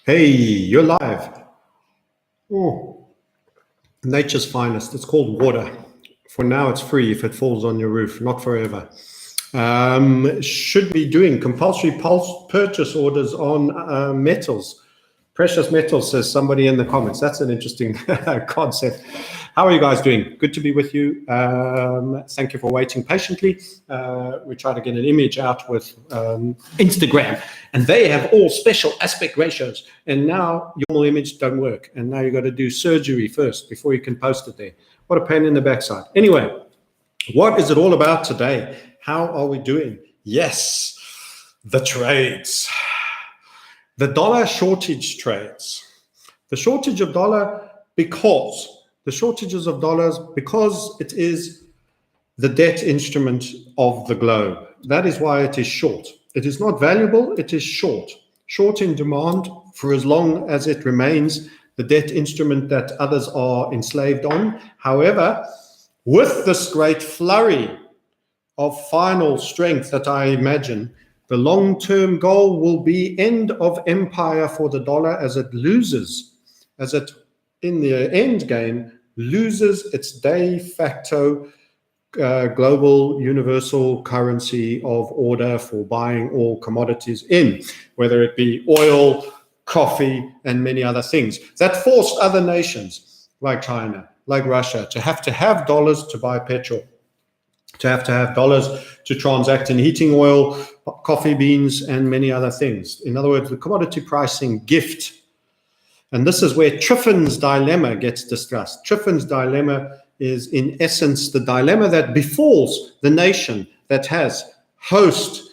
Hey, you're live. Oh, nature's finest. It's called water. For now, it's free if it falls on your roof, not forever. Should be doing compulsory purchase orders on metals. Precious metals, says somebody in the comments. That's an interesting concept. How are you guys doing? Good to be with you. Thank you for waiting patiently. We try to get an image out with Instagram, and they have all special aspect ratios. And now your image don't work. And now you got to do surgery first before you can post it there. What a pain in the backside. Anyway, what is it all about today? How are we doing? Yes, the trades. The dollar shortage trades. The shortage of dollar because it is the debt instrument of the globe. That is why it is short. It is not valuable, it is short. Short in demand for as long as it remains the debt instrument that others are enslaved on. However, with this great flurry of final strength that I imagine, the long-term goal will be end of empire for the dollar as it in the end game loses its de facto global universal currency of order for buying all commodities in, whether it be oil, coffee, and many other things. That forced other nations like China, like Russia, to have dollars to buy petrol, to have dollars to transact in heating oil, coffee beans, and many other things. In other words, the commodity pricing gift. And this is where Triffin's dilemma gets discussed. Triffin's dilemma is, in essence, the dilemma that befalls the nation that hosts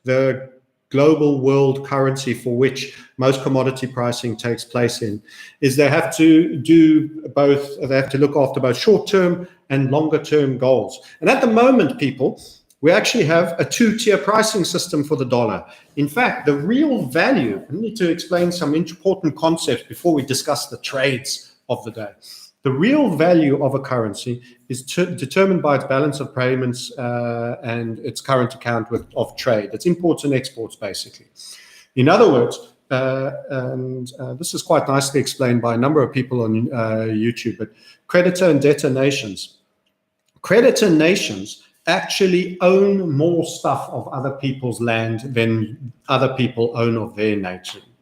the global world currency for which most commodity pricing takes place in, is they have to do both. They have to look after both short-term and longer-term goals. And at the moment, people, we actually have a two-tier pricing system for the dollar. In fact, the real value, I need to explain some important concepts before we discuss the trades of the day. The real value of a currency is determined by its balance of payments and its current account of trade. It's imports and exports, basically. In other words, this is quite nicely explained by a number of people on YouTube, but creditor and debtor nations. Creditor nations actually own more stuff of other people's land than other people own of their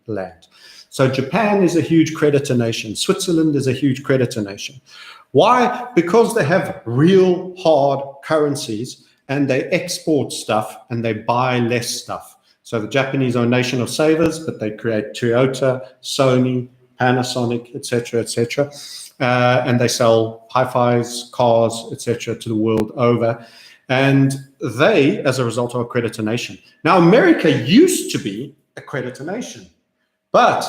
land. So Japan is a huge creditor nation. Switzerland is a huge creditor nation. Why? Because they have real hard currencies and they export stuff and they buy less stuff. So the Japanese are a nation of savers, but they create Toyota, Sony, Panasonic, etc., etc. And they sell hi-fis, cars, etc. to the world over. And they, as a result, are a creditor nation. Now, America used to be a creditor nation. But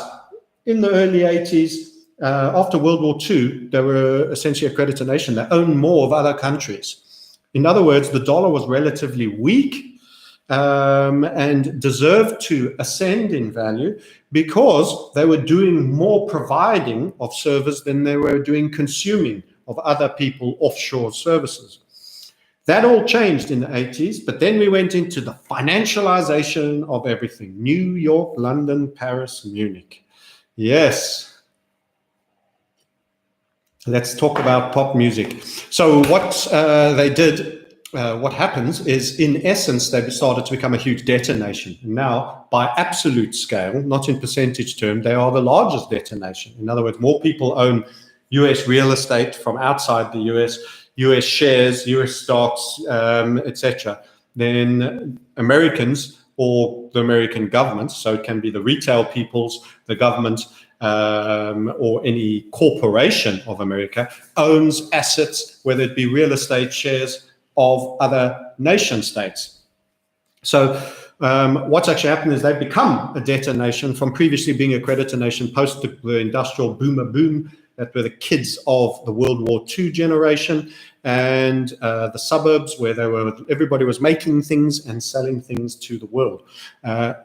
in the early 80s, after World War II, they were essentially a creditor nation. They owned more of other countries. In other words, the dollar was relatively weak and deserved to ascend in value because they were doing more providing of service than they were doing consuming of other people offshore services. That all changed in the 80s, but then we went into the financialization of everything. New York, London, Paris, Munich. Yes. Let's talk about pop music. So what they did, what happens is, in essence, they started to become a huge debtor nation. Now, by absolute scale, not in percentage term, they are the largest debtor nation. In other words, more people own US real estate from outside the US shares, US stocks, etc., than Americans or the American government. So it can be the retail peoples, the government, or any corporation of America owns assets, whether it be real estate shares of other nation states. So what's actually happened is they've become a debtor nation from previously being a creditor nation post the industrial boom that were the kids of the World War II generation, and the suburbs where everybody was making things and selling things to the world.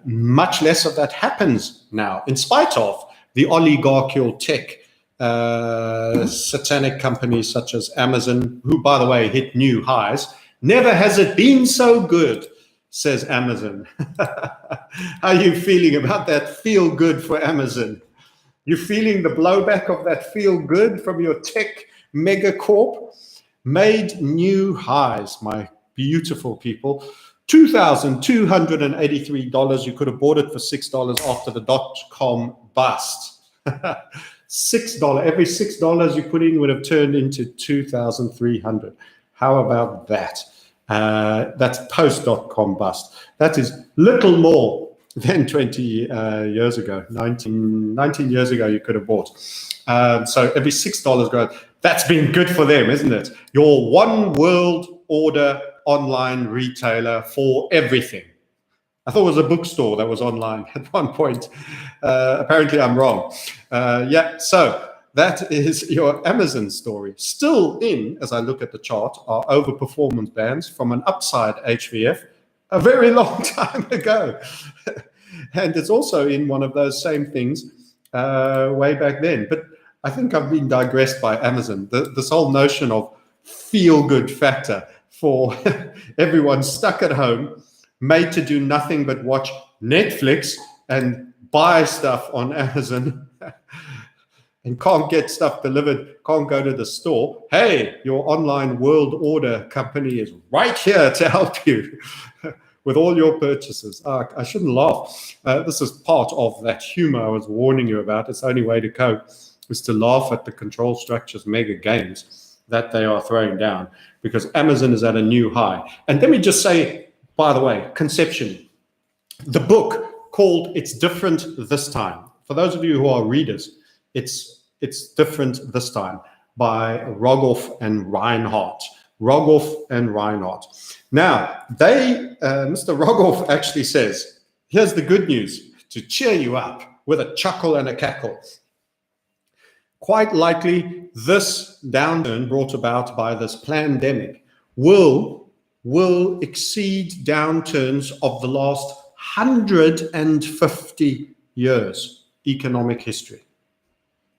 Much less of that happens now, in spite of the oligarchical tech satanic companies such as Amazon, who, by the way, hit new highs. Never has it been so good says Amazon. How are you feeling about that feel good for Amazon? You feeling the blowback of that feel good from your tech megacorp? Made new highs, my beautiful people. $2,283. You could have bought it for $6 after the dot-com bust. $6. Every $6 you put in would have turned into 2,300. How about that? That's post.com bust. That is little more than 20 years ago. 19 years ago, you could have bought. So every $6 growth, that's been good for them, isn't it? Your one world order online retailer for everything. I thought it was a bookstore that was online at one point. Apparently, I'm wrong. So that is your Amazon story. Still in, as I look at the chart, are overperformance bands from an upside HVF a very long time ago. And it's also in one of those same things way back then. But I think I've been digressed by Amazon. This whole notion of feel-good factor for everyone stuck at home, made to do nothing but watch Netflix and buy stuff on Amazon and can't get stuff delivered, can't go to the store. Hey, your online world order company is right here to help you with all your purchases. I shouldn't laugh. This is part of that humor I was warning you about. It's the only way to cope is to laugh at the control structures mega gains that they are throwing down, because Amazon is at a new high. And let me just say, by the way, conceptually, the book called It's Different This Time. For those of you who are readers, It's Different This Time by Rogoff and Reinhardt. Rogoff and Reinhardt. Now, Mr. Rogoff actually says, here's the good news to cheer you up with a chuckle and a cackle. Quite likely, this downturn brought about by this pandemic will exceed downturns of the last 150 years economic history.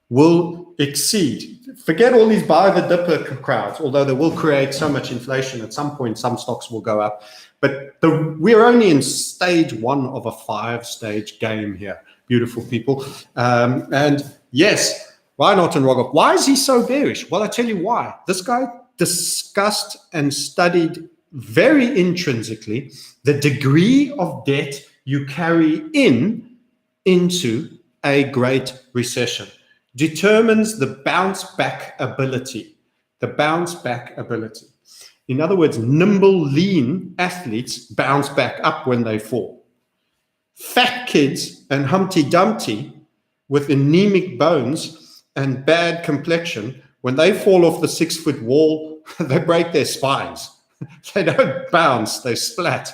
Will exceed. Forget all these buy the dipper crowds, although they will create so much inflation at some point, some stocks will go up. But we're only in stage one of a 5-stage game here, beautiful people. And yes, Reinhardt and Rogoff. Why is he so bearish? Well, I tell you why. This guy discussed and studied very intrinsically the degree of debt you carry into a great recession. Determines the bounce back ability. In other words, nimble, lean athletes bounce back up when they fall. Fat kids and Humpty Dumpty with anemic bones and bad complexion, when they fall off the 6-foot wall, they break their spines. They don't bounce, they splat.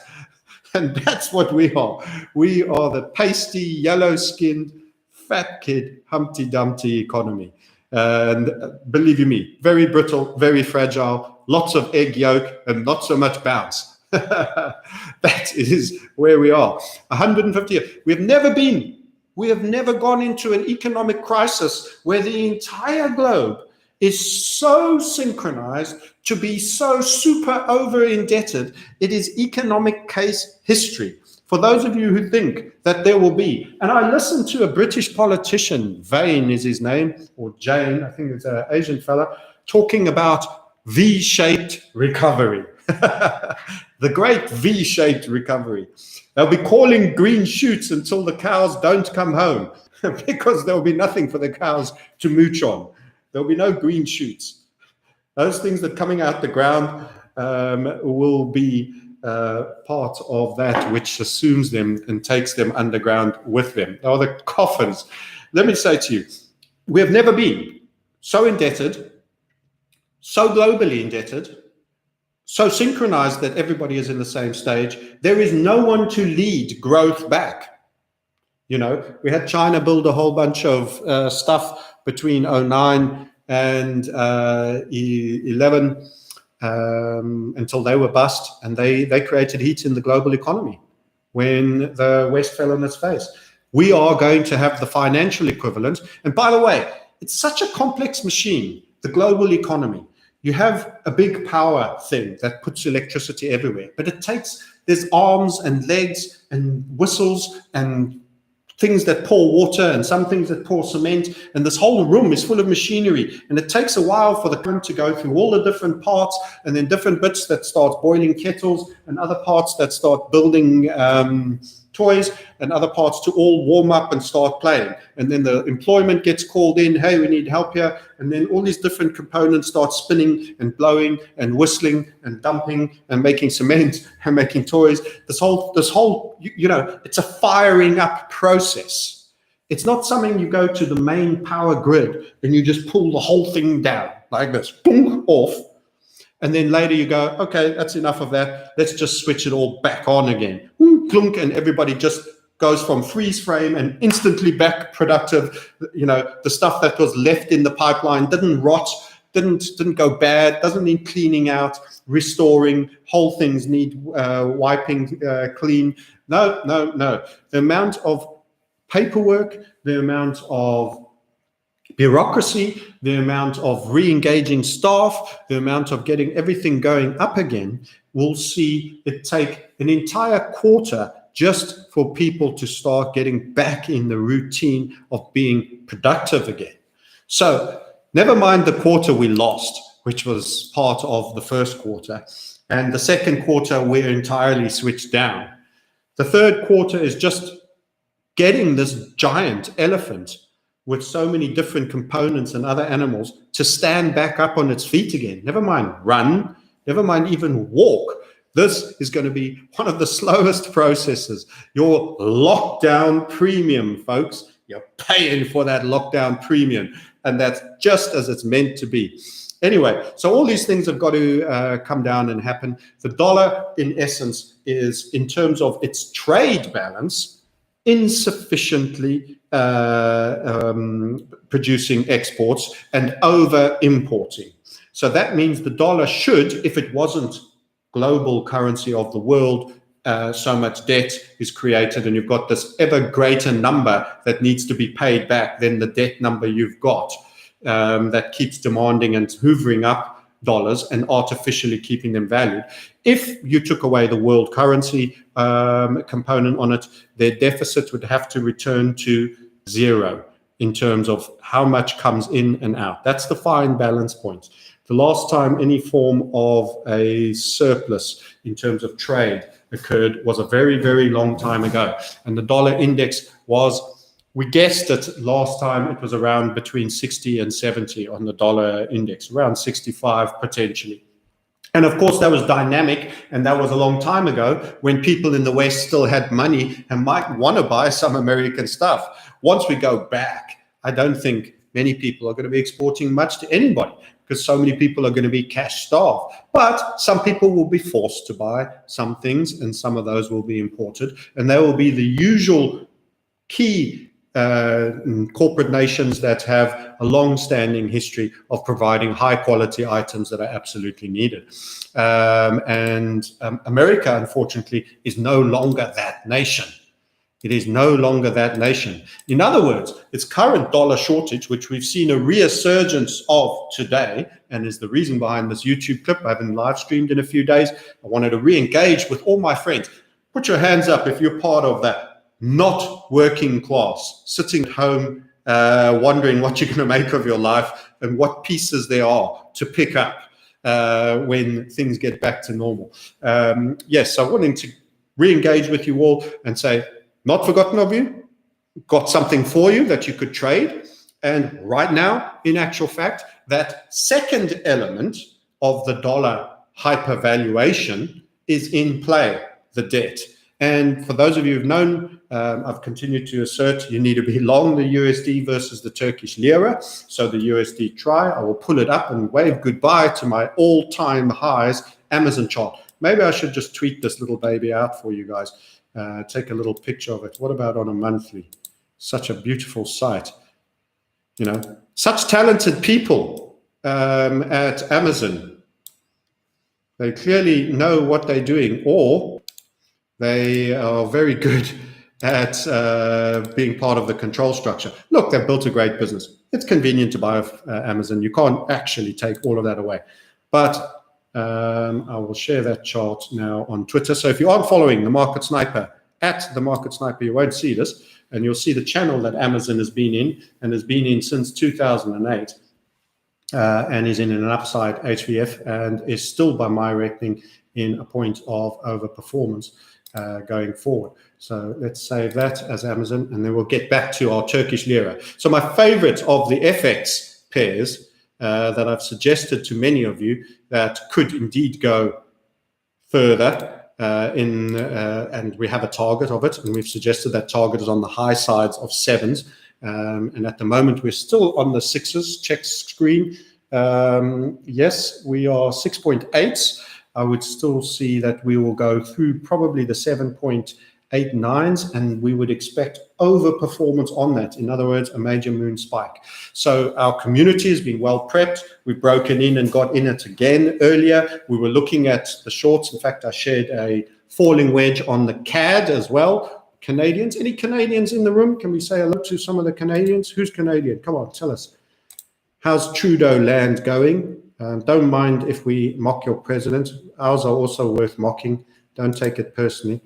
And that's what we are. We are the pasty, yellow-skinned, fat kid, Humpty Dumpty economy. And believe you me, very brittle, very fragile, lots of egg yolk and not so much bounce. That is where we are. 150 years. We have never gone into an economic crisis where the entire globe is so synchronized to be so super over indebted. It is economic case history. For those of you who think that there will be, and I listened to a British politician, Vane is his name, or Jane, I think it's an Asian fella, talking about V-shaped recovery. The great V-shaped recovery. They'll be calling green shoots until the cows don't come home because there'll be nothing for the cows to mooch on. There'll be no green shoots. Those things that are coming out the ground will be part of that which assumes them and takes them underground with them. They are the coffins. Let me say to you, we have never been so indebted, so globally indebted, so synchronized that everybody is in the same stage. There is no one to lead growth back. You know, we had China build a whole bunch of stuff between 09 and 11 until they were bust, and they created heat in the global economy when the West fell on its face. We are going to have the financial equivalent. And by the way, it's such a complex machine, the global economy. You have a big power thing that puts electricity everywhere, but it takes There's arms and legs and whistles and things that pour water and some things that pour cement, and this whole room is full of machinery, and it takes a while for the current to go through all the different parts, and then different bits that start boiling kettles and other parts that start building toys and other parts to all warm up and start playing. And then the employment gets called in, hey, we need help here. And then all these different components start spinning and blowing and whistling and dumping and making cement and making toys. This whole, you know, it's a firing up process. It's not something you go to the main power grid and you just pull the whole thing down like this, boom, off. And then later you go, okay, that's enough of that. Let's just switch it all back on again. Clunk, and everybody just goes from freeze frame and instantly back productive. You know, the stuff that was left in the pipeline didn't rot, didn't go bad, doesn't need cleaning out, restoring. Whole things need wiping clean. No. The amount of paperwork, the amount of bureaucracy, the amount of re-engaging staff, the amount of getting everything going up again, we'll see it take an entire quarter just for people to start getting back in the routine of being productive again. So never mind the quarter we lost, which was part of the first quarter, and the second quarter we're entirely switched down. The third quarter is just getting this giant elephant with so many different components and other animals to stand back up on its feet again. Never mind run, never mind even walk. This is going to be one of the slowest processes. Your lockdown premium, folks, you're paying for that lockdown premium, and that's just as it's meant to be. Anyway, so all these things have got to come down and happen. The dollar, in essence, is, in terms of its trade balance, insufficiently producing exports and over importing. So that means the dollar should, if it wasn't global currency of the world, so much debt is created and you've got this ever greater number that needs to be paid back than the debt number you've got, that keeps demanding and hoovering up dollars and artificially keeping them valued. If you took away the world currency component on it, their deficit would have to return to zero in terms of how much comes in and out. That's the fine balance point. The last time any form of a surplus in terms of trade occurred was a very, very long time ago. And the dollar index was, we guessed it last time, it was around between 60 and 70 on the dollar index, around 65 potentially. And of course, that was dynamic, and that was a long time ago when people in the West still had money and might want to buy some American stuff. Once we go back, I don't think many people are going to be exporting much to anybody because so many people are going to be cash starved. But some people will be forced to buy some things, and some of those will be imported, and there will be the usual key corporate nations that have a long-standing history of providing high-quality items that are absolutely needed. America, unfortunately, is no longer that nation. It is no longer that nation. In other words, its current dollar shortage, which we've seen a resurgence of today, and is the reason behind this YouTube clip I haven't live streamed in a few days. I wanted to re-engage with all my friends. Put your hands up if you're part of that. Not working class, sitting at home, wondering what you're going to make of your life and what pieces there are to pick up when things get back to normal. Yes, so wanting to re-engage with you all and say, not forgotten of you, got something for you that you could trade. And right now, in actual fact, that second element of the dollar hypervaluation is in play, the debt. And for those of you who've known, I've continued to assert you need to be long the USD versus the Turkish lira. So the USD try, I will pull it up and wave goodbye to my all-time highs Amazon chart. Maybe I should just tweet this little baby out for you guys. Take a little picture of it. What about on a monthly? Such a beautiful sight. You know, such talented people at Amazon. They clearly know what they're doing, or they are very good at being part of the control structure. Look, they've built a great business. It's convenient to buy off Amazon. You can't actually take all of that away. But I will share that chart now on Twitter. So if you aren't following the Market Sniper, at the Market Sniper, you won't see this, and you'll see the channel that Amazon has been in, and has been in since 2008, and is in an upside HVF, and is still, by my reckoning, in a point of overperformance going forward. So let's save that as Amazon, and then we'll get back to our Turkish lira. So my favorite of the FX pairs that I've suggested to many of you that could indeed go further, and we have a target of it, and we've suggested that target is on the high sides of 7s, and at the moment we're still on the 6s. Check screen. Yes, we are 6.8s. I would still see that we will go through probably the 7.89s, and we would expect overperformance on that. In other words, a major moon spike. So our community has been well prepped. We've broken in and got in it again earlier. We were looking at the shorts. In fact, I shared a falling wedge on the CAD as well. Canadians, any Canadians in the room? Can we say hello to some of the Canadians? Who's Canadian? Come on, tell us. How's Trudeau land going? Don't mind if we mock your president. Ours are also worth mocking. Don't take it personally.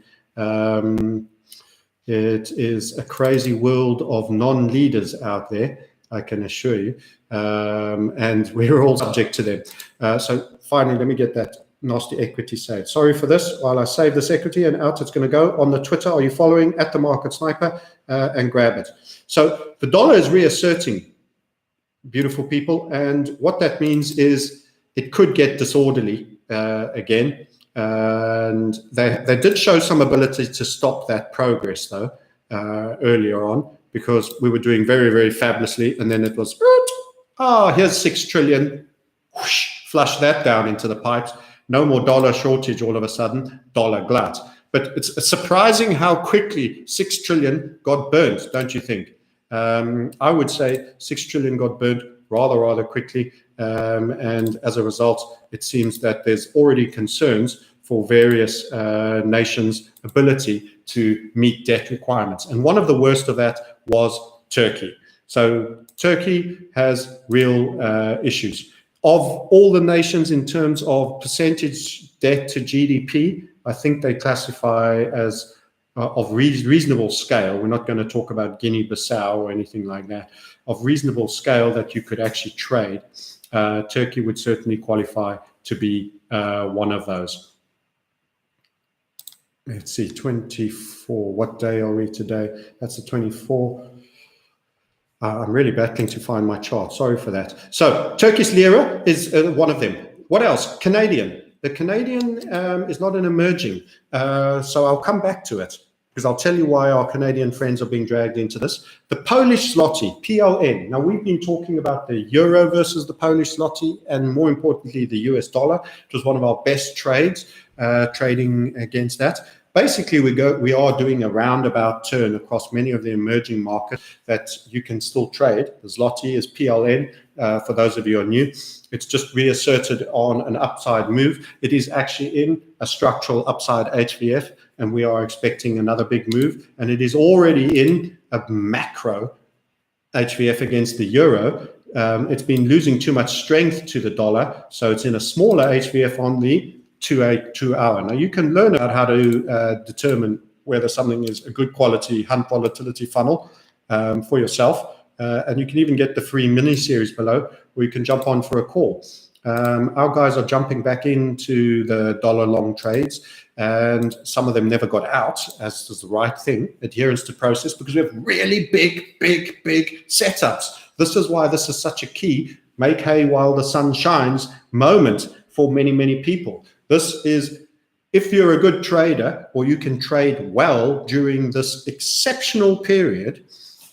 It is a crazy world of non-leaders out there, I can assure you, and we're all subject to them. So finally, let me get that nasty equity saved. Sorry for this. While I save this equity, and out it's going to go on the Twitter. Are you following at the Market Sniper? And grab it. So the dollar is reasserting, beautiful people, and what that means is it could get disorderly again. And they did show some ability to stop that progress, though, earlier on, because we were doing very, very fabulously. And then it was, here's 6 trillion, whoosh, flush that down into the pipes. No more dollar shortage all of a sudden, dollar glut. But it's surprising how quickly 6 trillion got burned, don't you think? I would say 6 trillion got burned rather quickly. And as a result, it seems that there's already concerns for various nations' ability to meet debt requirements. And one of the worst of that was Turkey. So Turkey has real issues. Of all the nations in terms of percentage debt to GDP, I think they classify as of reasonable scale. We're not going to talk about Guinea-Bissau or anything like that. Of reasonable scale that you could actually trade. Turkey would certainly qualify to be one of those. Let's see, 24. What day are we today? That's the 24. I'm really battling to find my chart. Sorry for that. So Turkish lira is one of them. What else? Canadian. The Canadian is not an emerging. So I'll come back to it, because I'll tell you why our Canadian friends are being dragged into this. The Polish zloty, PLN. Now, we've been talking about the euro versus the Polish zloty, and more importantly, the US dollar. It was one of our best trades, trading against that. Basically, we are doing a roundabout turn across many of the emerging markets that you can still trade. The zloty is PLN, for those of you who are new. It's just reasserted on an upside move. It is actually in a structural upside HVF, and we are expecting another big move. And it is already in a macro HVF against the euro. It's been losing too much strength to the dollar, so it's in a smaller HVF on the 2-hour. Now, you can learn about how to determine whether something is a good quality hunt volatility funnel for yourself. And you can even get the free mini series below, where you can jump on for a call. Our guys are jumping back into the dollar long trades, and some of them never got out, as is the right thing, adherence to process, because we have really big setups. This is why this is such a key make hay while the sun shines moment for many people. This is, if you're a good trader, or you can trade well during this exceptional period,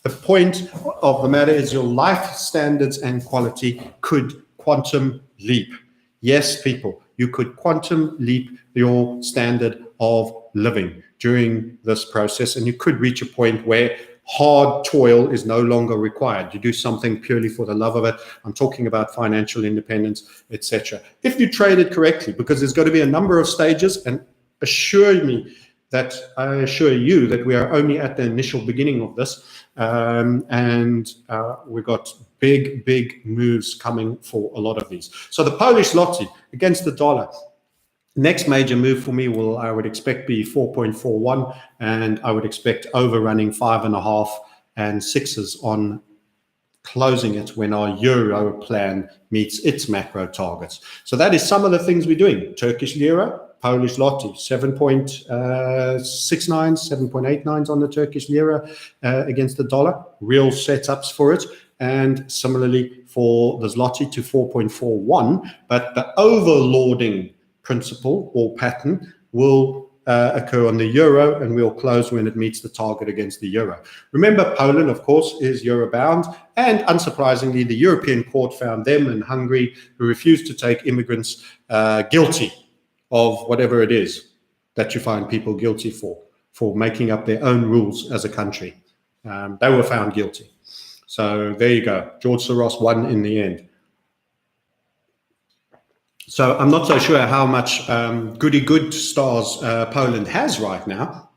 the point of the matter is your life standards and quality could quantum leap. Yes, people, you could quantum leap your standard of living during this process, and you could reach a point where hard toil is no longer required. You do something purely for the love of it. I'm talking about financial independence, etc. If you trade it correctly, because there's got to be a number of stages, and assure me that I assure you that we are only at the initial beginning of this, and we've got big moves coming for a lot of these. So the Polish zloty against the dollar. Next major move for me will, I would expect, be 4.41, and I would expect overrunning 5.5 and 6s on closing it when our euro plan meets its macro targets. So that is some of the things we're doing. Turkish lira, Polish zloty, 7.69, 7.89s on the Turkish lira against the dollar, real setups for it. And similarly for the zloty to 4.41, but the overlording principle or pattern will occur on the euro, and we'll close when it meets the target against the euro. Remember, Poland, of course, is euro bound, and unsurprisingly, the European court found them and Hungary, who refused to take immigrants, guilty of whatever it is that you find people guilty for making up their own rules as a country. They were found guilty. So there you go. George Soros won in the end. So I'm not so sure how much goody-good stars Poland has right now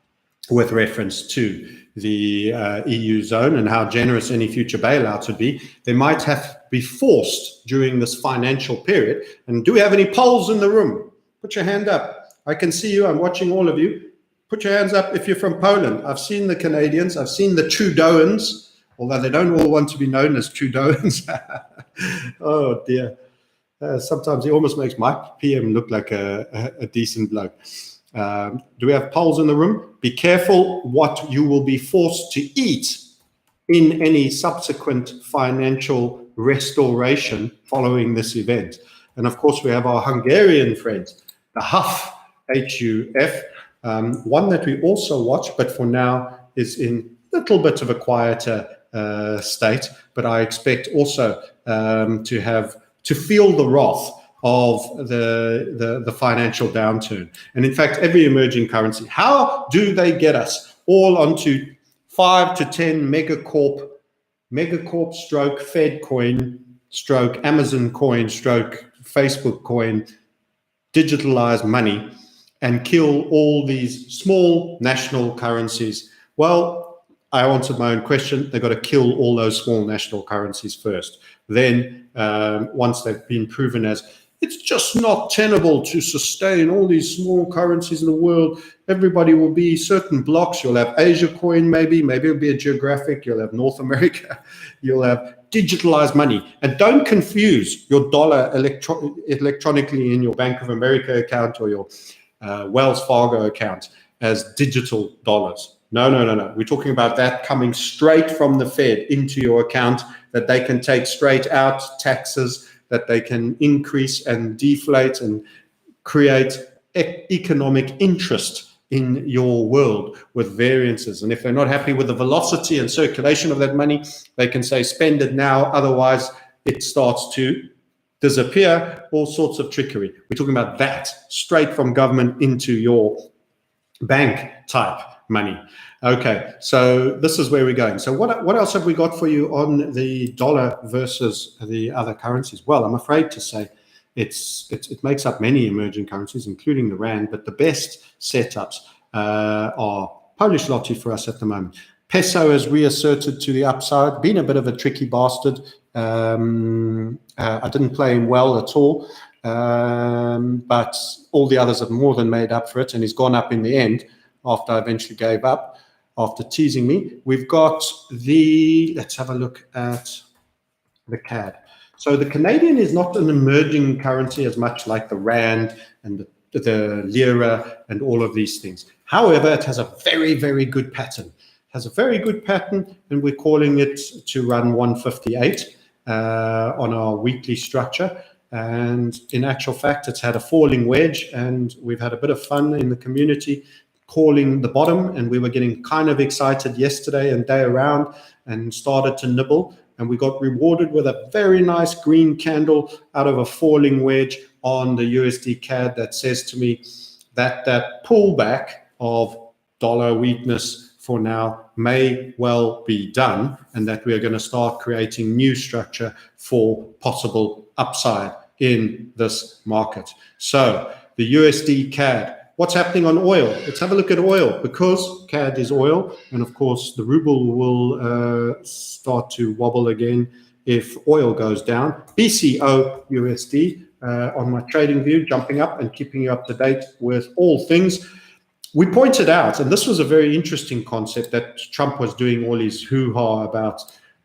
with reference to the EU zone and how generous any future bailouts would be. They might have to be forced during this financial period. And do we have any Poles in the room? Put your hand up. I can see you. I'm watching all of you. Put your hands up if you're from Poland. I've seen the Canadians. I've seen the Trudeauans, although they don't all want to be known as Trudeauans. Oh, dear. Sometimes he almost makes Mike PM look like a decent bloke. Do we have Poles in the room? Be careful what you will be forced to eat in any subsequent financial restoration following this event. And of course, we have our Hungarian friends, the HUF, HUF, one that we also watch, but for now is in a little bit of a quieter state. But I expect also to feel the wrath of the financial downturn. And in fact, every emerging currency, how do they get us all onto 5 to 10 megacorp stroke Fed coin stroke Amazon coin stroke Facebook coin digitalized money and kill all these small national currencies? Well, I answered my own question. They've got to kill all those small national currencies first. Then once they've been proven as it's just not tenable to sustain all these small currencies in the world, everybody will be certain blocks. You'll have Asia coin, maybe it'll be a geographic. You'll have North America. You'll have digitalized money. And don't confuse your dollar electronically in your Bank of America account or your Wells Fargo account as digital dollars. No. We're talking about that coming straight from the Fed into your account that they can take straight out, taxes that they can increase and deflate and create economic interest in your world with variances. And if they're not happy with the velocity and circulation of that money, they can say, spend it now, otherwise it starts to disappear, all sorts of trickery. We're talking about that straight from government into your bank type money. Okay, so this is where we're going. So what else have we got for you on the dollar versus the other currencies? Well, I'm afraid to say it makes up many emerging currencies, including the rand, but the best setups are Polish zloty for us at the moment. Peso has reasserted to the upside, been a bit of a tricky bastard. I didn't play him well at all, but all the others have more than made up for it, and he's gone up in the end after I eventually gave up, after teasing me. We've got let's have a look at the CAD. So the Canadian is not an emerging currency as much like the rand and the lira and all of these things. However, it has a very, very good pattern. And we're calling it to run 158 on our weekly structure. And in actual fact, it's had a falling wedge, and we've had a bit of fun in the community calling the bottom, and we were getting kind of excited yesterday and day around and started to nibble, and we got rewarded with a very nice green candle out of a falling wedge on the USD CAD that says to me that that pullback of dollar weakness for now may well be done, and that we are going to start creating new structure for possible upside in this market. So the USD CAD What's happening on oil? Let's have a look at oil, because CAD is oil, and of course the ruble will start to wobble again if oil goes down. BCO USD on my trading view, jumping up and keeping you up to date with all things. We pointed out, and this was a very interesting concept, that Trump was doing all his hoo-ha about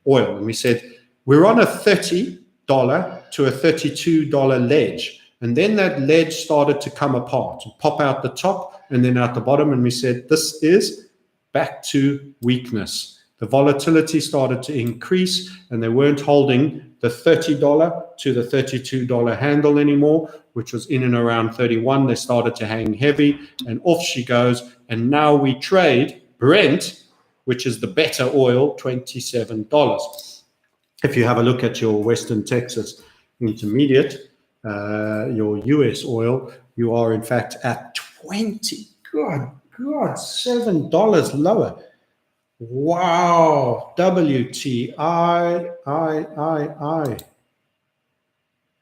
oil, and we said we're on a $30 to a $32 ledge. And then that ledge started to come apart, pop out the top and then out the bottom. And we said, this is back to weakness. The volatility started to increase, and they weren't holding the $30 to the $32 handle anymore, which was in and around 31. They started to hang heavy, and off she goes. And now we trade Brent, which is the better oil, $27. If you have a look at your Western Texas Intermediate, your US oil, you are in fact at 20. God, $7 lower. Wow. WTI.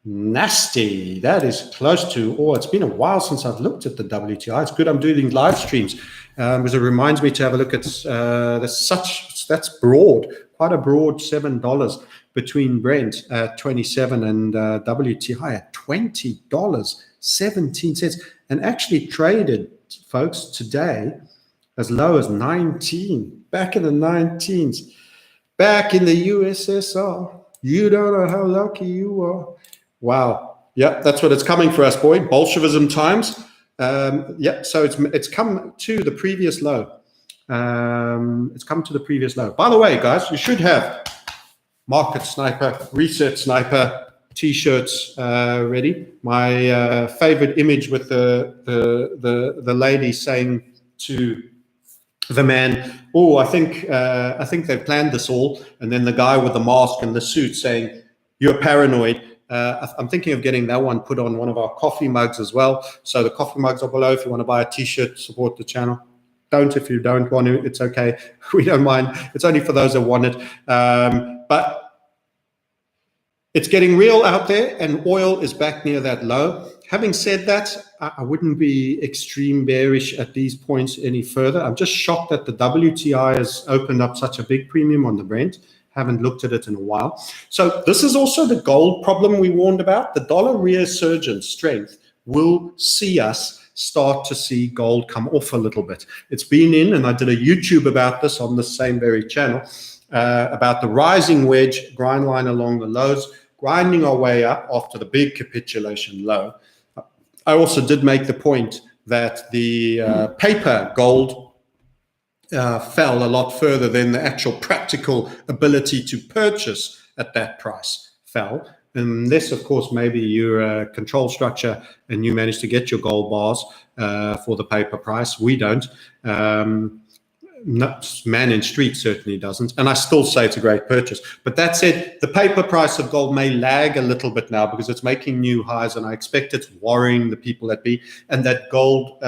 Nasty. That is close to, it's been a while since I've looked at the WTI. It's good I'm doing live streams, because it reminds me to have a look at that's broad, quite a broad $7 between Brent at 27 and WTI at $20.17, and actually traded, folks, today as low as 19, back in the 19s, back in the USSR. You don't know how lucky you are. Wow. Yeah, that's what it's coming for us, boy. Bolshevism times. So it's come to the previous low. It's come to the previous low. By the way, guys, you should have Market Sniper, Reset Sniper t-shirts ready. My favorite image with the lady saying to the man, I think they've planned this all, and then the guy with the mask and the suit saying, you're paranoid. I'm thinking of getting that one put on one of our coffee mugs as well. So the coffee mugs are below. If you want to buy a t-shirt, support the channel. Don't if you don't want to. It's okay. We don't mind. It's only for those that want it. But it's getting real out there, and oil is back near that low. Having said that, I wouldn't be extreme bearish at these points any further. I'm just shocked that the WTI has opened up such a big premium on the Brent. Haven't looked at it in a while. So this is also the gold problem we warned about. The dollar resurgence strength will see us start to see gold come off a little bit. It's been in, and I did a YouTube about this on the same very channel, about the rising wedge grind line along the lows, grinding our way up after the big capitulation low. I also did make the point that the paper gold fell a lot further than the actual practical ability to purchase at that price fell. Unless, of course, maybe you're a control structure and you manage to get your gold bars for the paper price. We don't. Man in Street certainly doesn't. And I still say it's a great purchase. But that said, the paper price of gold may lag a little bit now because it's making new highs, and I expect it's worrying the people at B, and that gold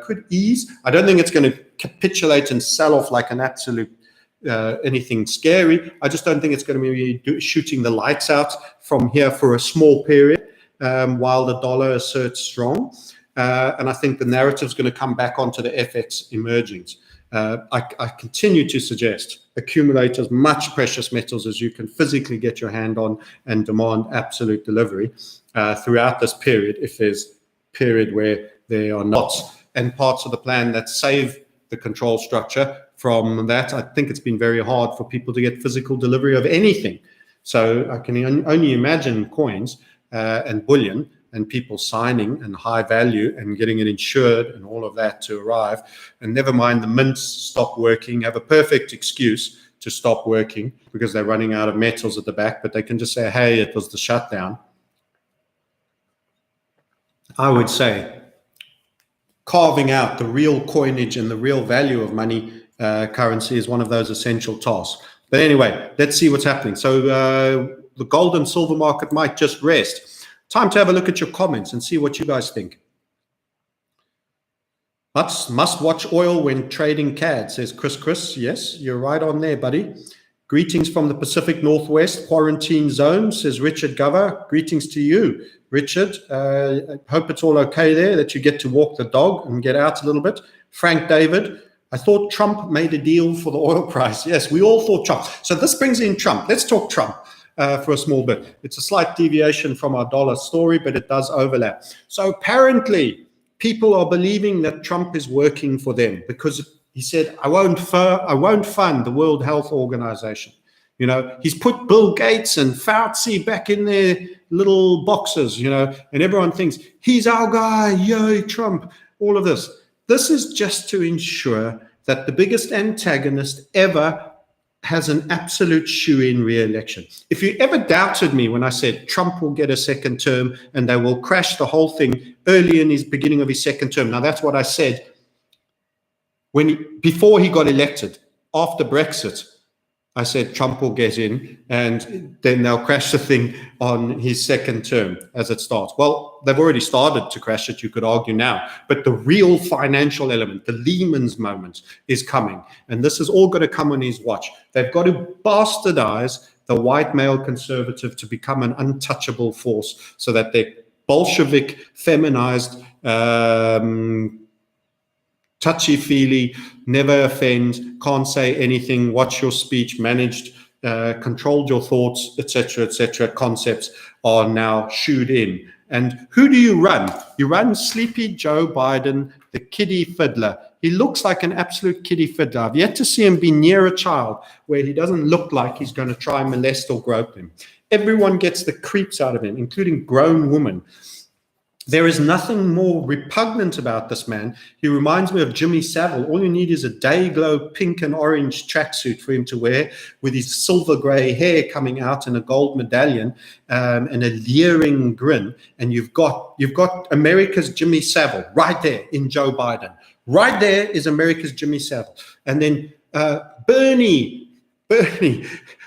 could ease. I don't think it's going to capitulate and sell off like an absolute anything scary. I just don't think it's going to be shooting the lights out from here for a small period while the dollar asserts strong. And I think the narrative is going to come back onto the FX emergings. I continue to suggest accumulate as much precious metals as you can physically get your hand on and demand absolute delivery throughout this period, if there's a period where there are not, and parts of the plan that save the control structure from that. I think it's been very hard for people to get physical delivery of anything. So I can only imagine coins and bullion and people signing and high value and getting it insured and all of that to arrive. And never mind the mints stop working, have a perfect excuse to stop working because they're running out of metals at the back, but they can just say, hey, it was the shutdown. I would say carving out the real coinage and the real value of money currency is one of those essential tasks. But anyway, let's see what's happening. So the gold and silver market might just rest. Time to have a look at your comments and see what you guys think. Must watch oil when trading CAD, says Chris. Yes, you're right on there, buddy. Greetings from the Pacific Northwest quarantine zone, says Richard Gover. Greetings to you, Richard. I hope it's all okay there, that you get to walk the dog and get out a little bit. Frank David, I thought Trump made a deal for the oil price. Yes, we all thought Trump. So this brings in Trump. Let's talk Trump for a small bit. It's a slight deviation from our dollar story, but it does overlap. So apparently people are believing that Trump is working for them because he said, I won't fund the World Health Organization. You know, he's put Bill Gates and Fauci back in their little boxes, you know, and everyone thinks he's our guy, yay, Trump, all of this. This is just to ensure that the biggest antagonist ever has an absolute shoe-in re-election. If you ever doubted me when I said Trump will get a second term and they will crash the whole thing early in his beginning of his second term, now that's what I said before he got elected. After Brexit, I said Trump will get in and then they'll crash the thing on his second term as it starts. Well, they've already started to crash it, you could argue now. But the real financial element, the Lehman's moment, is coming. And this is all going to come on his watch. They've got to bastardize the white male conservative to become an untouchable force so that their Bolshevik, feminized, touchy-feely, never offend, can't say anything, watch your speech, managed, controlled your thoughts, etc., concepts are now shooed in. And who do you run? You run sleepy Joe Biden, the kiddie fiddler. He looks like an absolute kiddie fiddler. I've yet to see him be near a child where he doesn't look like he's going to try and molest or grope him. Everyone gets the creeps out of him, including grown women. There is nothing more repugnant about this man. He reminds me of Jimmy Savile. All you need is a day-glow pink and orange tracksuit for him to wear with his silver gray hair coming out and a gold medallion and a leering grin. And you've got America's Jimmy Savile right there in Joe Biden. Right there is America's Jimmy Savile. And then Bernie,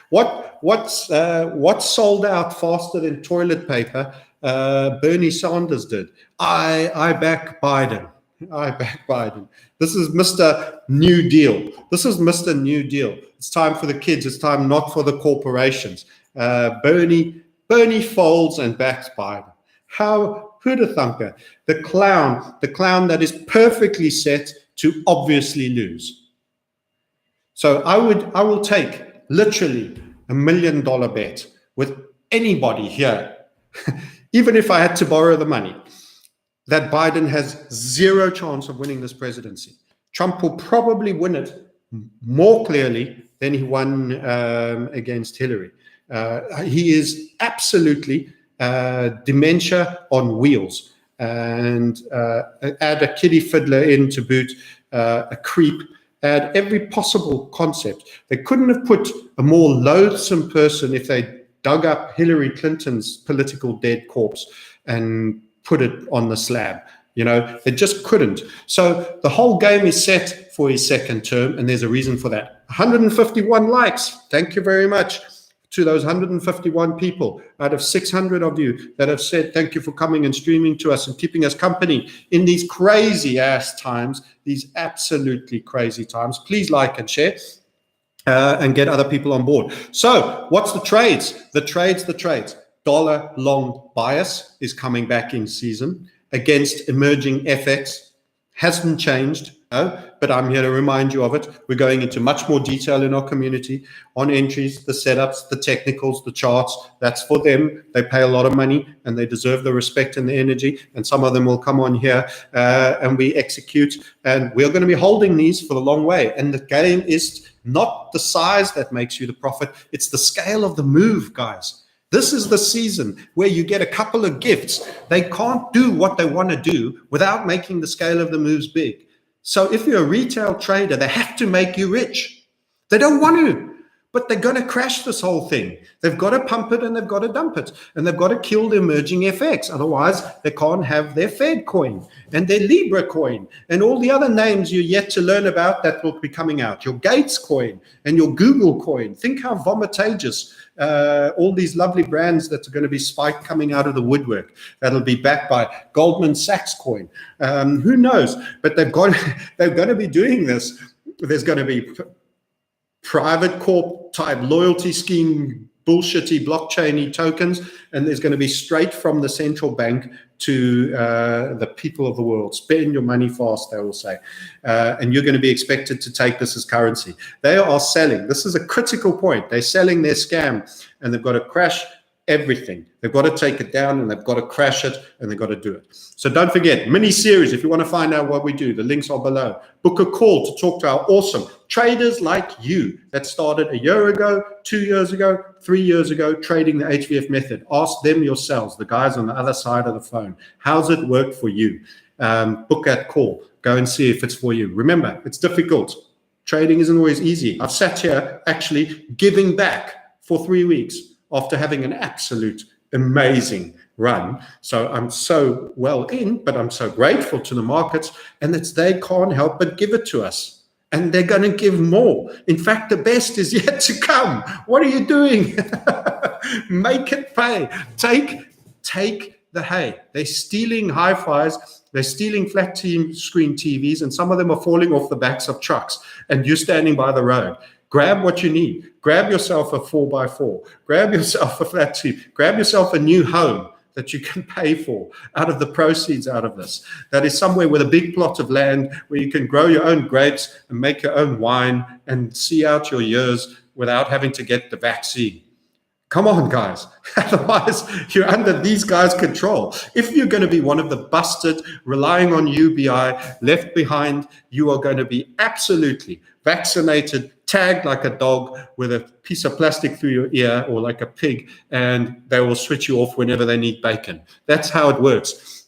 what sold out faster than toilet paper? Bernie Sanders did. I back Biden. I back Biden. This is Mr. New Deal. This is Mr. New Deal. It's time for the kids. It's time not for the corporations. Bernie folds and backs Biden. Who'd have thunker? The clown that is perfectly set to obviously lose. So I will take literally $1 million bet with anybody here. Even if I had to borrow the money, that Biden has zero chance of winning this presidency. Trump will probably win it more clearly than he won against Hillary. He is absolutely dementia on wheels. And add a kiddie fiddler in to boot, a creep, add every possible concept. They couldn't have put a more loathsome person if they dug up Hillary Clinton's political dead corpse and put it on the slab. You know, they just couldn't. So the whole game is set for his second term, and there's a reason for that. 151 likes. Thank you very much to those 151 people out of 600 of you that have said thank you for coming and streaming to us and keeping us company in these crazy ass times, these absolutely crazy times. Please like and share. And get other people on board. So what's the trades? The trades. Dollar long bias is coming back in season against emerging FX. Hasn't changed, no, but I'm here to remind you of it. We're going into much more detail in our community on entries, the setups, the technicals, the charts. That's for them. They pay a lot of money and they deserve the respect and the energy. And some of them will come on here and we execute. And we're going to be holding these for the long way. And the game is not the size that makes you the profit. It's the scale of the move, guys. This is the season where you get a couple of gifts. They can't do what they want to do without making the scale of the moves big. So if you're a retail trader, they have to make you rich. They don't want to, but they're going to crash this whole thing. They've got to pump it and they've got to dump it. And they've got to kill the emerging FX. Otherwise, they can't have their Fed coin and their Libra coin and all the other names you're yet to learn about that will be coming out. Your Gates coin and your Google coin. Think how vomitageous all these lovely brands that are going to be spiked coming out of the woodwork. That'll be backed by Goldman Sachs coin. Who knows? But they're going to be doing this. There's going to be private corp type loyalty scheme, bullshitty blockchainy tokens, and there's going to be straight from the central bank to the people of the world. Spend your money fast, they will say. And you're going to be expected to take this as currency. They are selling. This is a critical point. They're selling their scam, and they've got to crash everything. They've got to take it down, and they've got to crash it, and they've got to do it. So don't forget, mini series, if you want to find out what we do, the links are below. Book a call to talk to our awesome traders like you that started a year ago, 2 years ago, 3 years ago, trading the HVF method. Ask them yourselves, the guys on the other side of the phone. How's it work for you? Book that call. Go and see if it's for you. Remember, it's difficult. Trading isn't always easy. I've sat here actually giving back for 3 weeks after having an absolute amazing run. So I'm so well in, but I'm so grateful to the markets, and it's they can't help but give it to us. And they're going to give more. In fact, the best is yet to come. What are you doing? Make it pay. Take the hay. They're stealing hi-fis. They're stealing flat screen TVs, and some of them are falling off the backs of trucks, and you're standing by the road. Grab what you need. Grab yourself a 4x4. Grab yourself a flat TV. Grab yourself a new home that you can pay for out of the proceeds out of this. That is somewhere with a big plot of land where you can grow your own grapes and make your own wine and see out your years without having to get the vaccine. Come on, guys. Otherwise, you're under these guys' control. If you're going to be one of the busted, relying on UBI, left behind, you are going to be absolutely vaccinated, tagged like a dog with a piece of plastic through your ear, or like a pig, and they will switch you off whenever they need bacon. That's how it works.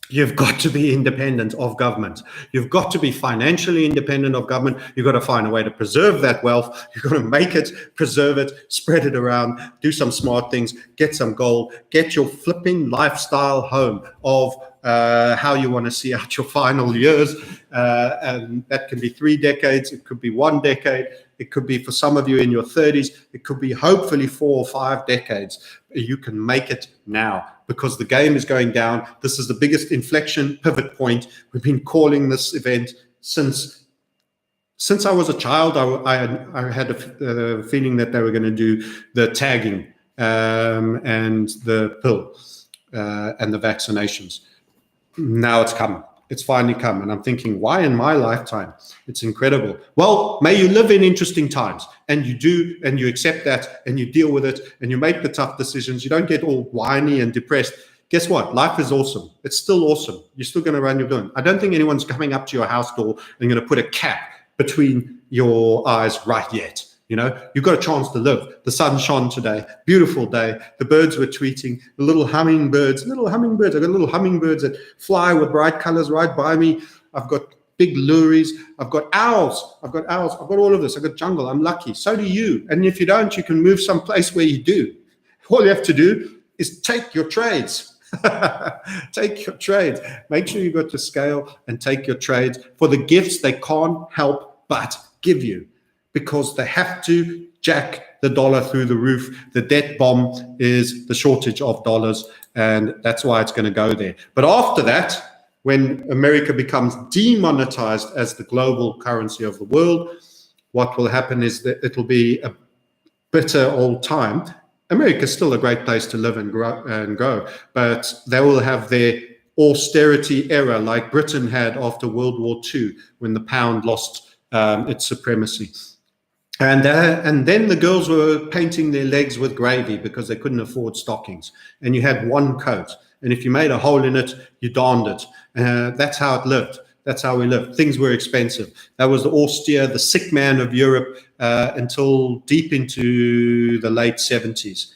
You've got to be independent of government. You've got to be financially independent of government. You've got to find a way to preserve that wealth. You've got to make it, preserve it, spread it around, do some smart things, get some gold, get your flipping lifestyle home of how you want to see out your final years. And that can be 3 decades. It could be 1 decade. It could be, for some of you, in your 30s. It could be hopefully 4 or 5 decades. You can make it now, because the game is going down. This is the biggest inflection pivot point. We've been calling this event since I was a child. I had a feeling that they were going to do the tagging and the pill and the vaccinations. Now it's come. It's finally come. And I'm thinking, why in my lifetime? It's incredible. Well, may you live in interesting times. And you do, and you accept that, and you deal with it, and you make the tough decisions. You don't get all whiny and depressed. Guess what? Life is awesome. It's still awesome. You're still going to run your doing. I don't think anyone's coming up to your house door and going to put a cap between your eyes right yet. You know, you've got a chance to live. The sun shone today. Beautiful day. The birds were tweeting. The little hummingbirds. I've got little hummingbirds that fly with bright colors right by me. I've got big lories. I've got owls. I've got all of this. I've got jungle. I'm lucky. So do you. And if you don't, you can move someplace where you do. All you have to do is take your trades. Take your trades. Make sure you've got to scale and take your trades for the gifts they can't help but give you, because they have to jack the dollar through the roof. The debt bomb is the shortage of dollars, and that's why it's going to go there. But after that, when America becomes demonetized as the global currency of the world, what will happen is that it'll be a bitter old time. America's still a great place to live and grow, but they will have their austerity era like Britain had after World War II, when the pound lost its supremacy. And then the girls were painting their legs with gravy because they couldn't afford stockings. And you had one coat. And if you made a hole in it, you darned it. That's how it lived. That's how we lived. Things were expensive. That was the austere, the sick man of Europe until deep into the late 70s,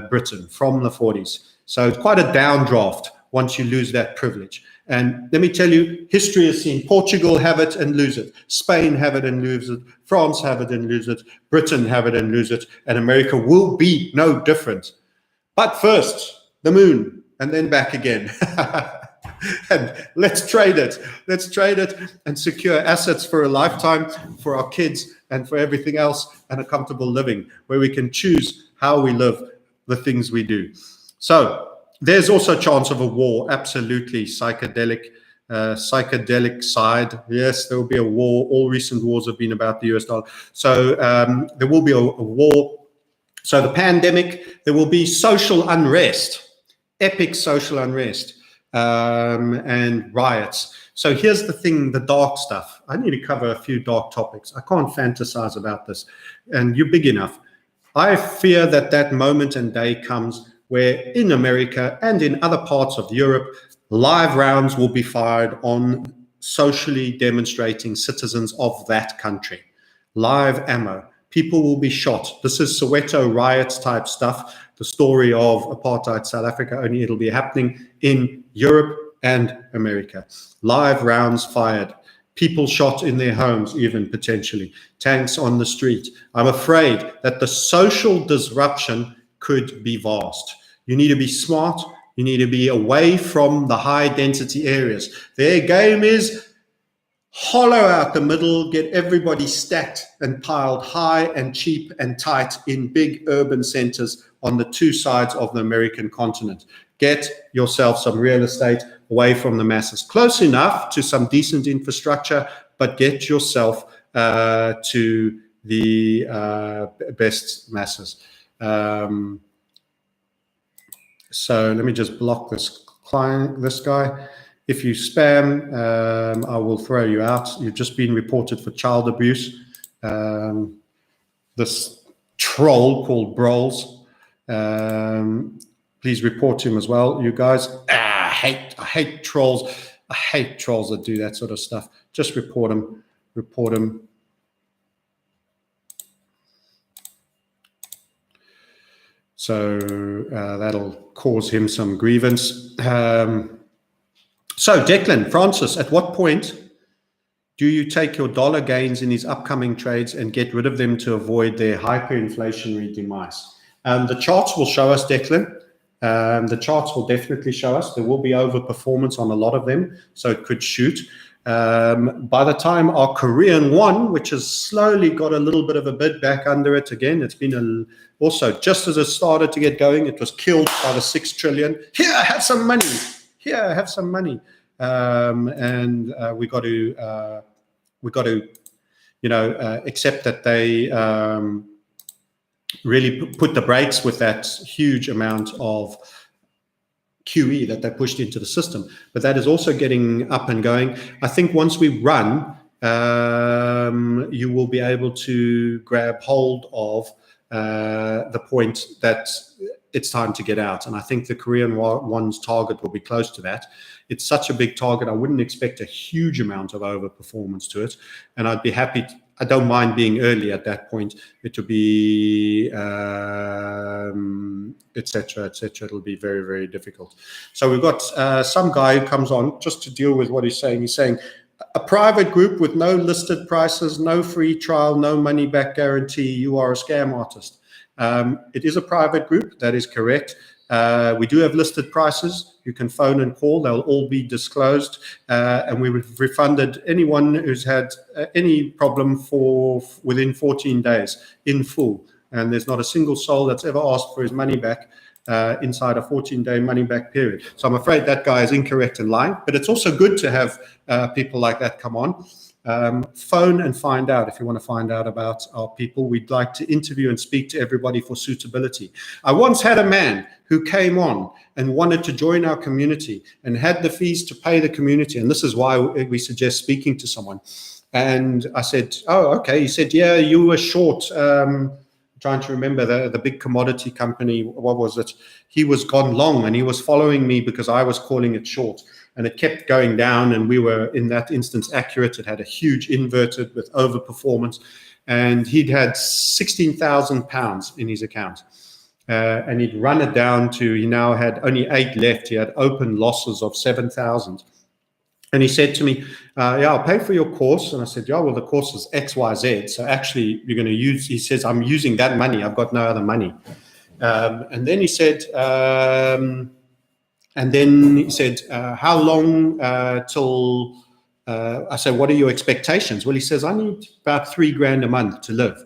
Britain, from the 40s. So it's quite a downdraft once you lose that privilege. And let me tell you, history has seen Portugal have it and lose it. Spain have it and lose it. France have it and lose it. Britain have it and lose it. And America will be no different. But first, the moon, and then back again. And let's trade it. Let's trade it and secure assets for a lifetime, for our kids and for everything else, and a comfortable living where we can choose how we live, the things we do. So there's also a chance of a war, absolutely psychedelic psychedelic side. Yes, there will be a war. All recent wars have been about the US dollar. So there will be a war. So the pandemic, there will be social unrest, epic social unrest, and riots. So here's the thing, the dark stuff. I need to cover a few dark topics. I can't fantasize about this. And you're big enough. I fear that that moment and day comes where in America and in other parts of Europe, live rounds will be fired on socially demonstrating citizens of that country. Live ammo. People will be shot. This is Soweto riots type stuff. The story of apartheid South Africa, only it'll be happening in Europe and America. Live rounds fired. People shot in their homes, even potentially. Tanks on the street. I'm afraid that the social disruption could be vast. You need to be smart. You need to be away from the high density areas. Their game is hollow out the middle, get everybody stacked and piled high and cheap and tight in big urban centers on the two sides of the American continent. Get yourself some real estate away from the masses. Close enough to some decent infrastructure, but get yourself to the best masses. So let me just block this client, this guy. If you spam, I will throw you out. You've just been reported for child abuse. This troll called Broles. Please report him as well, you guys. I hate trolls. I hate trolls that do that sort of stuff. Just report him. Report him. So that'll cause him some grievance. So Declan, Francis, at what point do you take your dollar gains in these upcoming trades and get rid of them to avoid their hyperinflationary demise? The charts will show us, Declan. The charts will definitely show us. There will be overperformance on a lot of them, so it could shoot. By the time our Korean won, which has slowly got a little bit of a bid back under it again, it's been also, just as it started to get going, it was killed by the 6 trillion. Here, have some money. Here, have some money. And we got to, accept that they really put the brakes with that huge amount of QE that they pushed into the system. But that is also getting up and going. I think once we run, you will be able to grab hold of the point that it's time to get out. And I think the Korean won's target will be close to that. It's such a big target. I wouldn't expect a huge amount of overperformance to it. And I'd be happy. I don't mind being early at that point. It will be, et cetera, et cetera. It'll be very, very difficult. So we've got some guy who comes on just to deal with what he's saying. He's saying, a private group with no listed prices, no free trial, no money back guarantee, you are a scam artist. It is a private group, that is correct. We do have listed prices. You can phone and call, they'll all be disclosed. And we've refunded anyone who's had any problem within 14 days in full. And there's not a single soul that's ever asked for his money back inside a 14-day money-back period. So I'm afraid that guy is incorrect and lying, but it's also good to have people like that come on. Phone and find out if you want to find out about our people. We'd like to interview and speak to everybody for suitability. I once had a man who came on and wanted to join our community and had the fees to pay the community, and this is why we suggest speaking to someone. And I said, oh, okay. He said, yeah, you were short. Trying to remember the big commodity company, what was it? He was gone long and he was following me because I was calling it short, and it kept going down, and we were in that instance accurate. It had a huge inverted with overperformance, and he'd had £16,000 in his account, and he'd run it down to, he now had only 8 left. He had open losses of 7,000. And he said to me, yeah, I'll pay for your course. And I said, yeah, well, the course is XYZ. So actually, you're going to use, he says, I'm using that money. I've got no other money. And then he said, how long till, I said, what are your expectations? Well, he says, I need about $3,000 a month to live.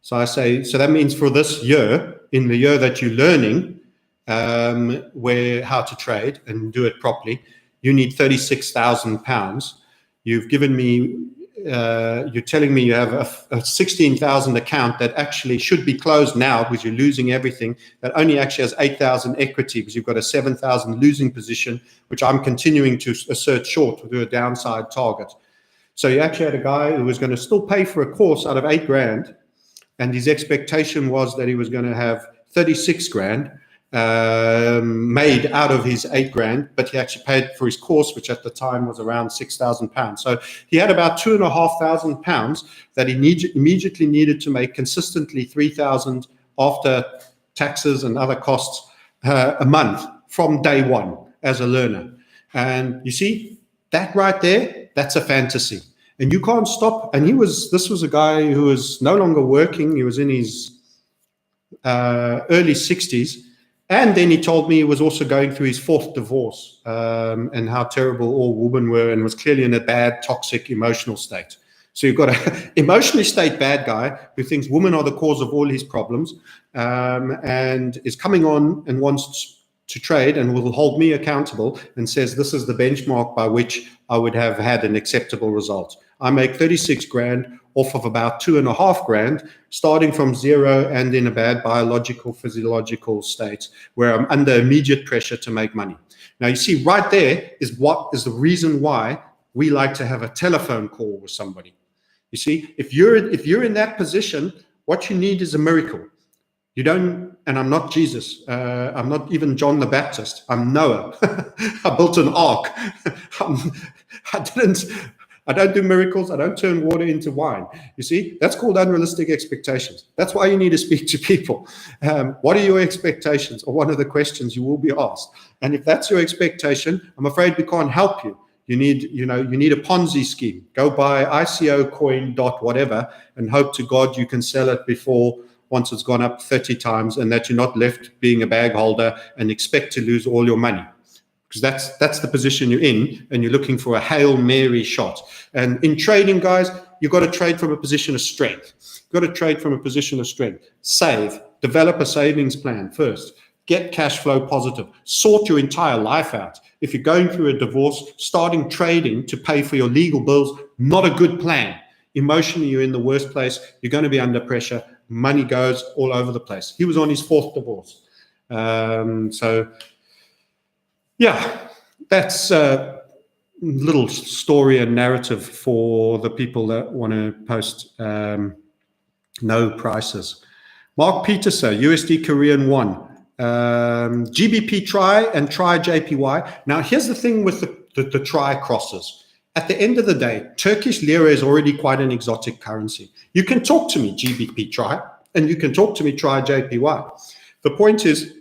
So I say, so that means for this year, in the year that you're learning how to trade and do it properly, you need £36,000. You've given me, you're telling me you have a 16,000 account that actually should be closed now because you're losing everything, that only actually has 8,000 equity because you've got a 7,000 losing position, which I'm continuing to assert short with a downside target. So you actually had a guy who was going to still pay for a course out of 8 grand, and his expectation was that he was going to have 36 grand made out of his 8 grand, but he actually paid for his course, which at the time was around £6,000. So he had about £2,500 that he immediately needed to make consistently 3,000 after taxes and other costs a month from day one as a learner. And you see that right there, that's a fantasy, and you can't stop. And this was a guy who was no longer working. He was in his early 60s. And then he told me he was also going through his 4th divorce, and how terrible all women were, and was clearly in a bad, toxic, emotional state. So you've got an emotionally state bad guy who thinks women are the cause of all his problems, and is coming on and wants to trade and will hold me accountable and says this is the benchmark by which I would have had an acceptable result. I make 36 grand off of about 2.5 grand, starting from zero and in a bad biological, physiological state where I'm under immediate pressure to make money. Now, you see, right there is what is the reason why we like to have a telephone call with somebody. You see, if you're in that position, what you need is a miracle. You don't, and I'm not Jesus. I'm not even John the Baptist. I'm Noah. I built an ark. I don't do miracles. I don't turn water into wine. You see, that's called unrealistic expectations. That's why you need to speak to people. What are your expectations? Or one of the questions you will be asked. And if that's your expectation, I'm afraid we can't help you. You need a Ponzi scheme. Go buy ICO coin dot whatever and hope to God you can sell it before once it's gone up 30 times, and that you're not left being a bag holder and expect to lose all your money. Because that's the position you're in, and you're looking for a Hail Mary shot. And in trading, guys, you've got to trade from a position of strength. You've got to trade from a position of strength. Save. Develop a savings plan first. Get cash flow positive. Sort your entire life out. If you're going through a divorce, starting trading to pay for your legal bills, not a good plan. Emotionally, you're in the worst place. You're going to be under pressure. Money goes all over the place. He was on his 4th divorce. Yeah, that's a little story and narrative for the people that want to post no prices. Mark Peterson, USD Korean won. GBP try and try JPY. Now, here's the thing with the try crosses. At the end of the day, Turkish lira is already quite an exotic currency. You can talk to me GBP try, and you can talk to me try JPY. The point is,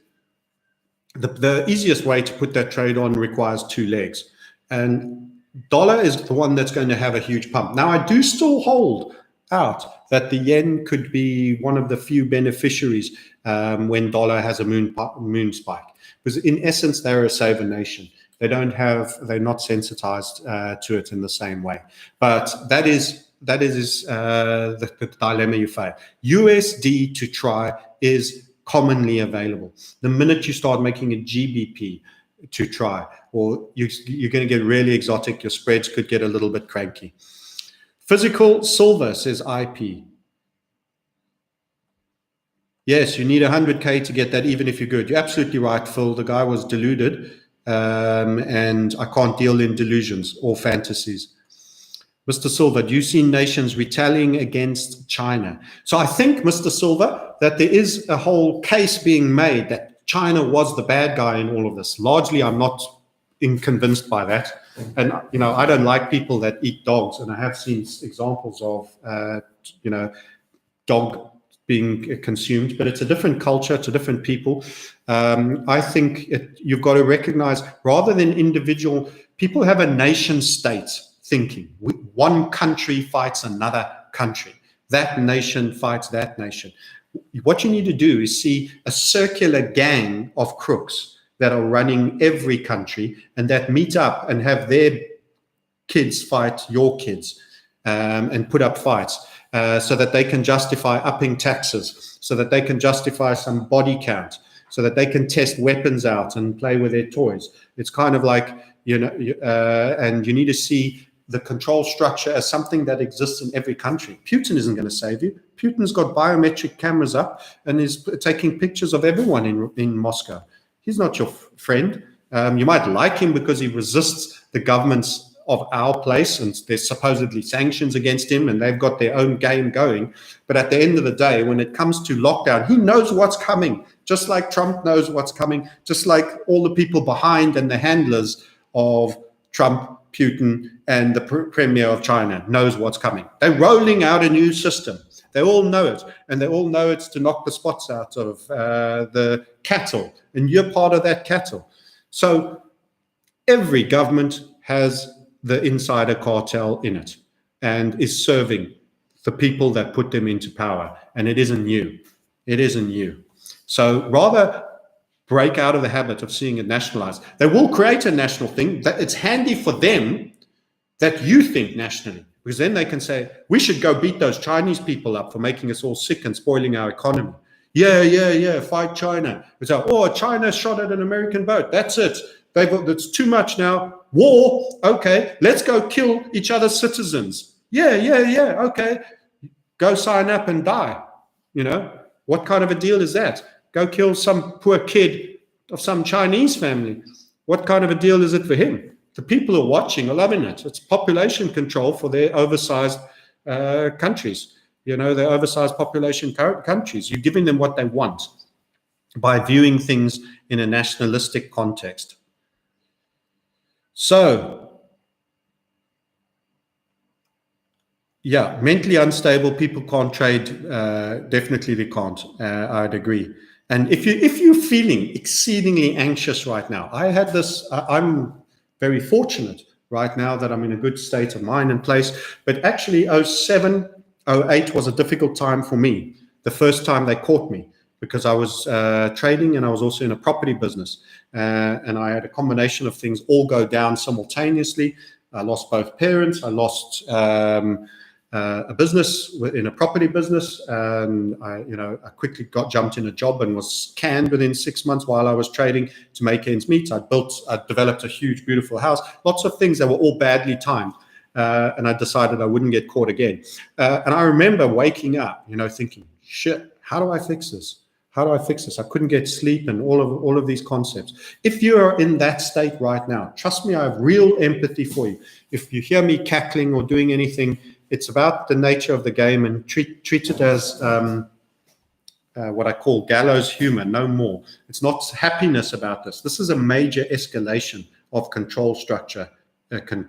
the easiest way to put that trade on requires 2 legs. And dollar is the one that's going to have a huge pump. Now, I do still hold out that the yen could be one of the few beneficiaries when dollar has a moon spike. Because in essence, they're a saver nation. They're not sensitized to it in the same way. But that is the dilemma you face. USD to try is commonly available. The minute you start making a GBP to try, or you're going to get really exotic, your spreads could get a little bit cranky. Physical silver, says IP. Yes, you need 100K to get that, even if you're good. You're absolutely right, Phil. The guy was deluded. And I can't deal in delusions or fantasies. Mr. Silver, do you see nations retaliating against China? So I think, Mr. Silver, that there is a whole case being made that China was the bad guy in all of this. Largely, I'm not convinced by that. And, I don't like people that eat dogs. And I have seen examples of, dog being consumed, but it's a different culture, it's a different people. I think you've got to recognize, rather than individual, people have a nation state thinking. One country fights another country. That nation fights that nation. What you need to do is see a circular gang of crooks that are running every country and that meet up and have their kids fight your kids and put up fights. So that they can justify upping taxes, so that they can justify some body count, so that they can test weapons out and play with their toys. It's kind of like, and you need to see the control structure as something that exists in every country. Putin isn't going to save you. Putin's got biometric cameras up and is taking pictures of everyone in Moscow. He's not your friend. You might like him because he resists the governments of our place, and there's supposedly sanctions against him, and they've got their own game going. But at the end of the day, when it comes to lockdown, he knows what's coming, just like Trump knows what's coming, just like all the people behind and the handlers of Trump, Putin, and the premier of China knows what's coming. They're rolling out a new system. They all know it, and they all know it's to knock the spots out of the cattle, and you're part of that cattle. So every government has the insider cartel in it and is serving the people that put them into power, and it isn't you. It isn't you. So rather break out of the habit of seeing it nationalized. They will create a national thing that it's handy for them that you think nationally, because then they can say, we should go beat those Chinese people up for making us all sick and spoiling our economy. Yeah, fight China. It's like, oh, China shot at an American boat. That's it. That's too much now. War, okay, let's go kill each other's citizens. Yeah, okay. Go sign up and die. What kind of a deal is that? Go kill some poor kid of some Chinese family. What kind of a deal is it for him? The people who are watching are loving it. It's population control for their oversized countries. Their oversized population countries. You're giving them what they want by viewing things in a nationalistic context. So, yeah, mentally unstable people can't trade. Definitely they can't. I'd agree. And if you're feeling exceedingly anxious right now, I had this. I'm very fortunate right now that I'm in a good state of mind and place. But actually, 07, 08 was a difficult time for me. The first time they caught me, because I was trading and I was also in a property business. And I had a combination of things all go down simultaneously. I lost both parents. I lost a business in a property business. And I quickly jumped in a job and was canned within 6 months while I was trading to make ends meet. I developed a huge, beautiful house. Lots of things that were all badly timed. And I decided I wouldn't get caught again. And I remember waking up, thinking, shit, how do I fix this? How do I fix this? I couldn't get sleep and all of these concepts. If you are in that state right now, trust me, I have real empathy for you. If you hear me cackling or doing anything, it's about the nature of the game, and treat it as what I call gallows humor, no more. It's not happiness about this. This is a major escalation of control structure, game.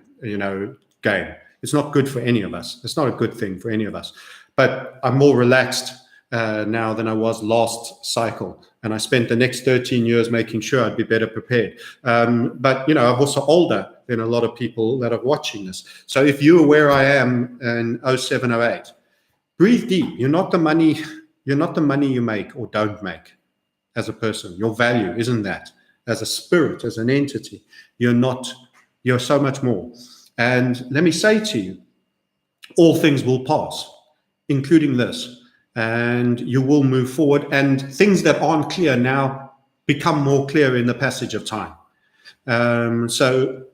It's not good for any of us. It's not a good thing for any of us. But I'm more relaxed now than I was last cycle. And I spent the next 13 years making sure I'd be better prepared. But, I'm also older than a lot of people that are watching this. So if you're where I am in 07, 08, breathe deep. You're not the money you make or don't make as a person. Your value isn't that. As a spirit, as an entity, you're so much more. And let me say to you, all things will pass, including this. And you will move forward, and things that aren't clear now become more clear in the passage of time. So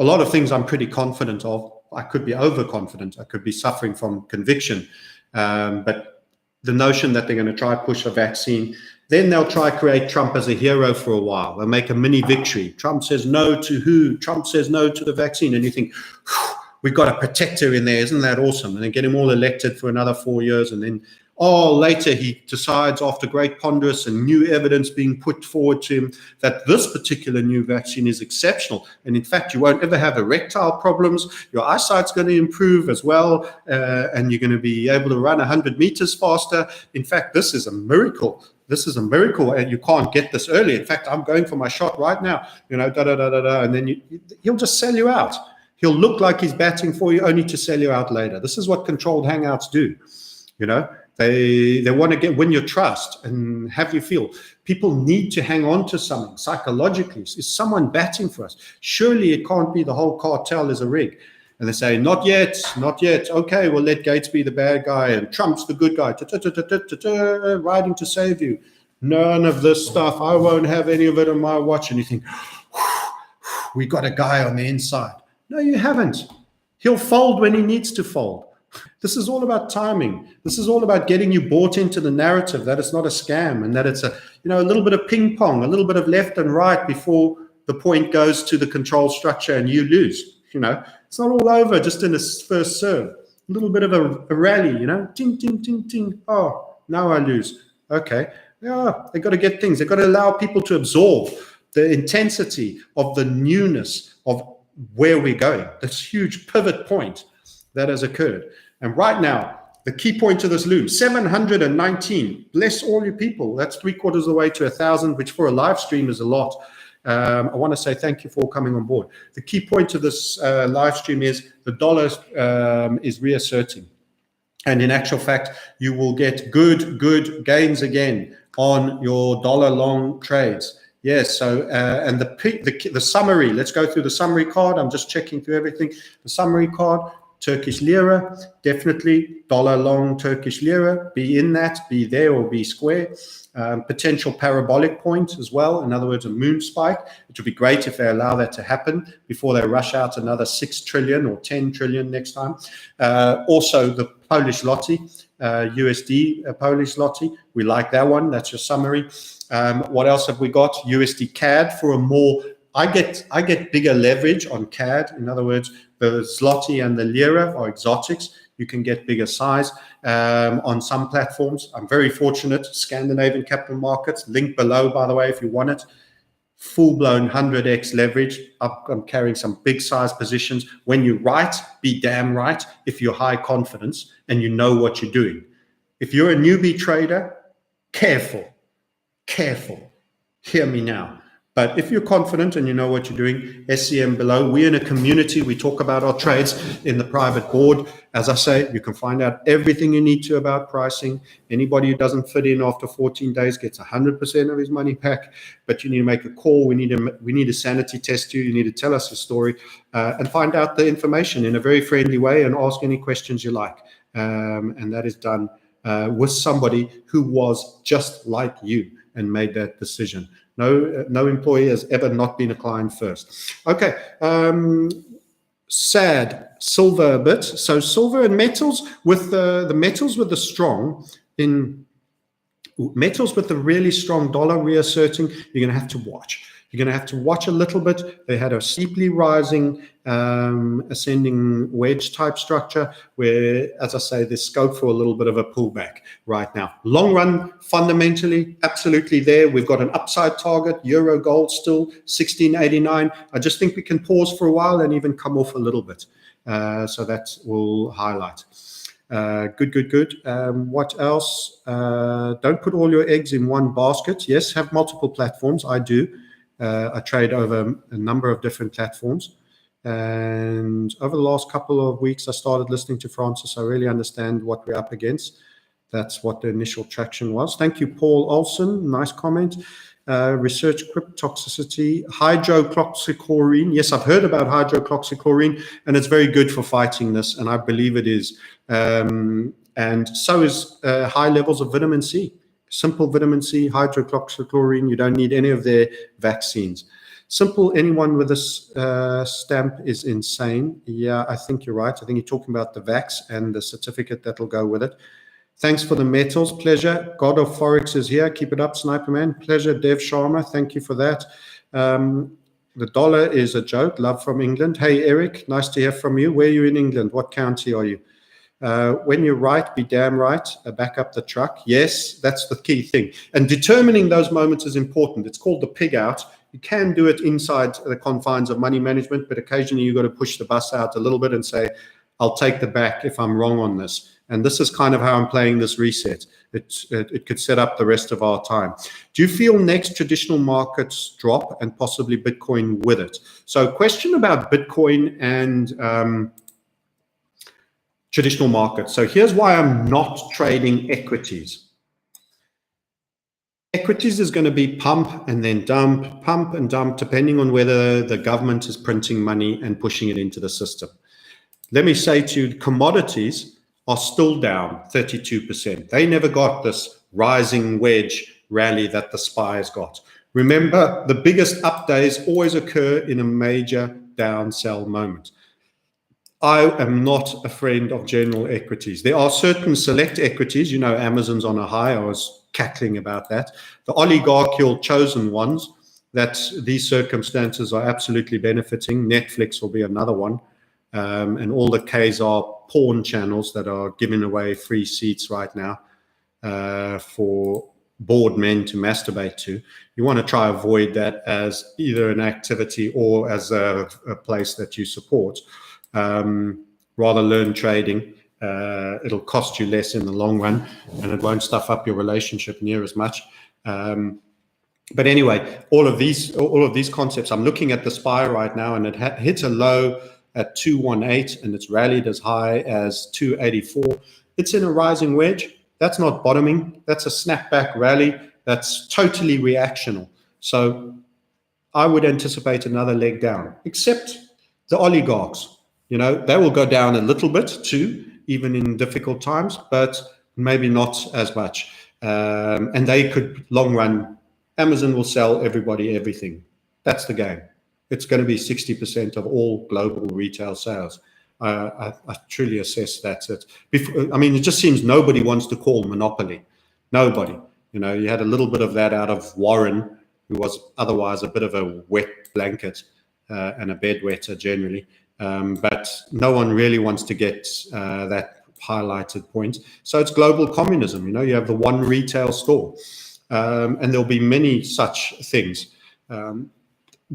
a lot of things I'm pretty confident of. I could be overconfident. I could be suffering from conviction. But the notion that they're going to try push a vaccine, then they'll try create Trump as a hero for a while. They'll make a mini victory. Trump says no to who? Trump says no to the vaccine. And you think, we've got a protector in there. Isn't that awesome? And then get him all elected for another 4 years. And then, later he decides, after great ponderous and new evidence being put forward to him, that this particular new vaccine is exceptional. And in fact, you won't ever have erectile problems. Your eyesight's going to improve as well. And you're going to be able to run 100 meters faster. In fact, this is a miracle. This is a miracle, and you can't get this early. In fact, I'm going for my shot right now, and then he'll just sell you out. He'll look like he's batting for you, only to sell you out later. This is what controlled hangouts do. They want to win your trust and have you feel. People need to hang on to something psychologically. Is someone batting for us? Surely it can't be the whole cartel is a rig. And they say, not yet, not yet. Okay, well, let Gates be the bad guy and Trump's the good guy, riding to save you. None of this stuff. I won't have any of it on my watch. And you think, we got a guy on the inside. No, you haven't. He'll fold when he needs to fold. This is all about timing. This is all about getting you bought into the narrative that it's not a scam and that it's a little bit of ping pong, a little bit of left and right before the point goes to the control structure and you lose. It's not all over just in the first serve. A little bit of a rally, ting, ting, ting, ting. Oh, now I lose. Okay. Yeah, they got to get things. They've got to allow people to absorb the intensity of the newness of where we're going, this huge pivot point that has occurred. And right now, the key point to this loom, 719. Bless all you people. That's 3/4 of the way to 1,000, which for a live stream is a lot. I want to say thank you for coming on board. The key point to this live stream is the dollar is reasserting. And in actual fact, you will get good gains again on your dollar long trades. Yes, so and the summary, let's go through the summary card. I'm just checking through everything. The summary card, Turkish lira, definitely dollar long Turkish lira, be in that, be there or be square. Potential parabolic point as well, in other words, a moon spike. It would be great if they allow that to happen before they rush out another 6 trillion or 10 trillion next time. Also, the Polish zloty, USD Polish zloty, we like that one. That's your summary. What else have we got? USD CAD for a more, I get bigger leverage on CAD. In other words, the zloty and the lira are exotics. You can get bigger size on some platforms. I'm very fortunate. Scandinavian Capital Markets, link below, by the way, if you want it. Full-blown 100x leverage. I'm carrying some big size positions. When you write, be damn right if you're high confidence and you know what you're doing. If you're a newbie trader, careful. Hear me now. But if you're confident and you know what you're doing, SCM below. We're in a community. We talk about our trades in the private board. As I say, you can find out everything you need to about pricing. Anybody who doesn't fit in after 14 days gets 100% of his money back. But you need to make a call. We need to sanity test you. You need to tell us your story and find out the information in a very friendly way and ask any questions you like. And that is done with somebody who was just like you and made that decision. No employee has ever not been a client first. Okay, sad silver a bit. So silver and metals with the metals with the strong in metals with the really strong dollar reasserting. You're going to have to watch. You're going to have to watch a little bit. They had a steeply rising, ascending wedge type structure where, as I say, there's scope for a little bit of a pullback right now. Long run, fundamentally, absolutely there. We've got an upside target, euro gold still 1689. I just think we can pause for a while and even come off a little bit. So that will highlight. Good. What else? Don't put all your eggs in one basket. Yes, have multiple platforms. I do. I trade over a number of different platforms. And over the last couple of weeks, I started listening to Francis. I really understand what we're up against. That's what the initial traction was. Thank you, Paul Olson. Nice comment. Research cryptotoxicity, hydroxychloroquine. Yes, I've heard about hydroxychloroquine, and it's very good for fighting this, and I believe it is. And so is high levels of vitamin C. Simple vitamin C, hydroxychloroquine. You don't need any of their vaccines. Simple, anyone with this stamp is insane. Yeah, I think you're right. I think you're talking about the vax and the certificate that'll go with it. Thanks for the metals. Pleasure. God of Forex is here. Keep it up, Sniper Man. Pleasure, Dev Sharma. Thank you for that. The dollar is a joke. Love from England. Hey, Eric. Nice to hear from you. Where are you in England? What county are you? When you're right, be damn right. Back up the truck. Yes, that's the key thing. And determining those moments is important. It's called the pig out. You can do it inside the confines of money management, but occasionally you've got to push the bus out a little bit and say, I'll take the back if I'm wrong on this. And this is kind of how I'm playing this reset. It could set up the rest of our time. Do you feel next traditional markets drop and possibly Bitcoin with it? So question about Bitcoin and traditional markets. So here's why I'm not trading equities. Equities is going to be pump and then dump, pump and dump, depending on whether the government is printing money and pushing it into the system. Let me say to you, commodities are still down 32%. They never got this rising wedge rally that the SPY's got. Remember, the biggest up days always occur in a major down sell moment. I am not a friend of general equities. There are certain select equities, Amazon's on a high. I was cackling about that. The oligarchical chosen ones, that these circumstances are absolutely benefiting. Netflix will be another one. And all the Ks are porn channels that are giving away free seats right now for bored men to masturbate to. You want to try avoid that as either an activity or as a place that you support. Rather learn trading. It'll cost you less in the long run, and it won't stuff up your relationship near as much. But anyway, all of these concepts. I'm looking at the SPY right now, and it hit a low at 218, and it's rallied as high as 284. It's in a rising wedge. That's not bottoming. That's a snapback rally. That's totally reactional. So I would anticipate another leg down, except the oligarchs. They will go down a little bit too, even in difficult times, but maybe not as much. And they could long run. Amazon will sell everybody everything. That's the game. It's going to be 60% of all global retail sales. I truly assess that's it. It just seems nobody wants to call monopoly. Nobody. You had a little bit of that out of Warren, who was otherwise a bit of a wet blanket and a bedwetter generally. But no one really wants to get that highlighted point. So it's global communism. You have the one retail store, and there'll be many such things.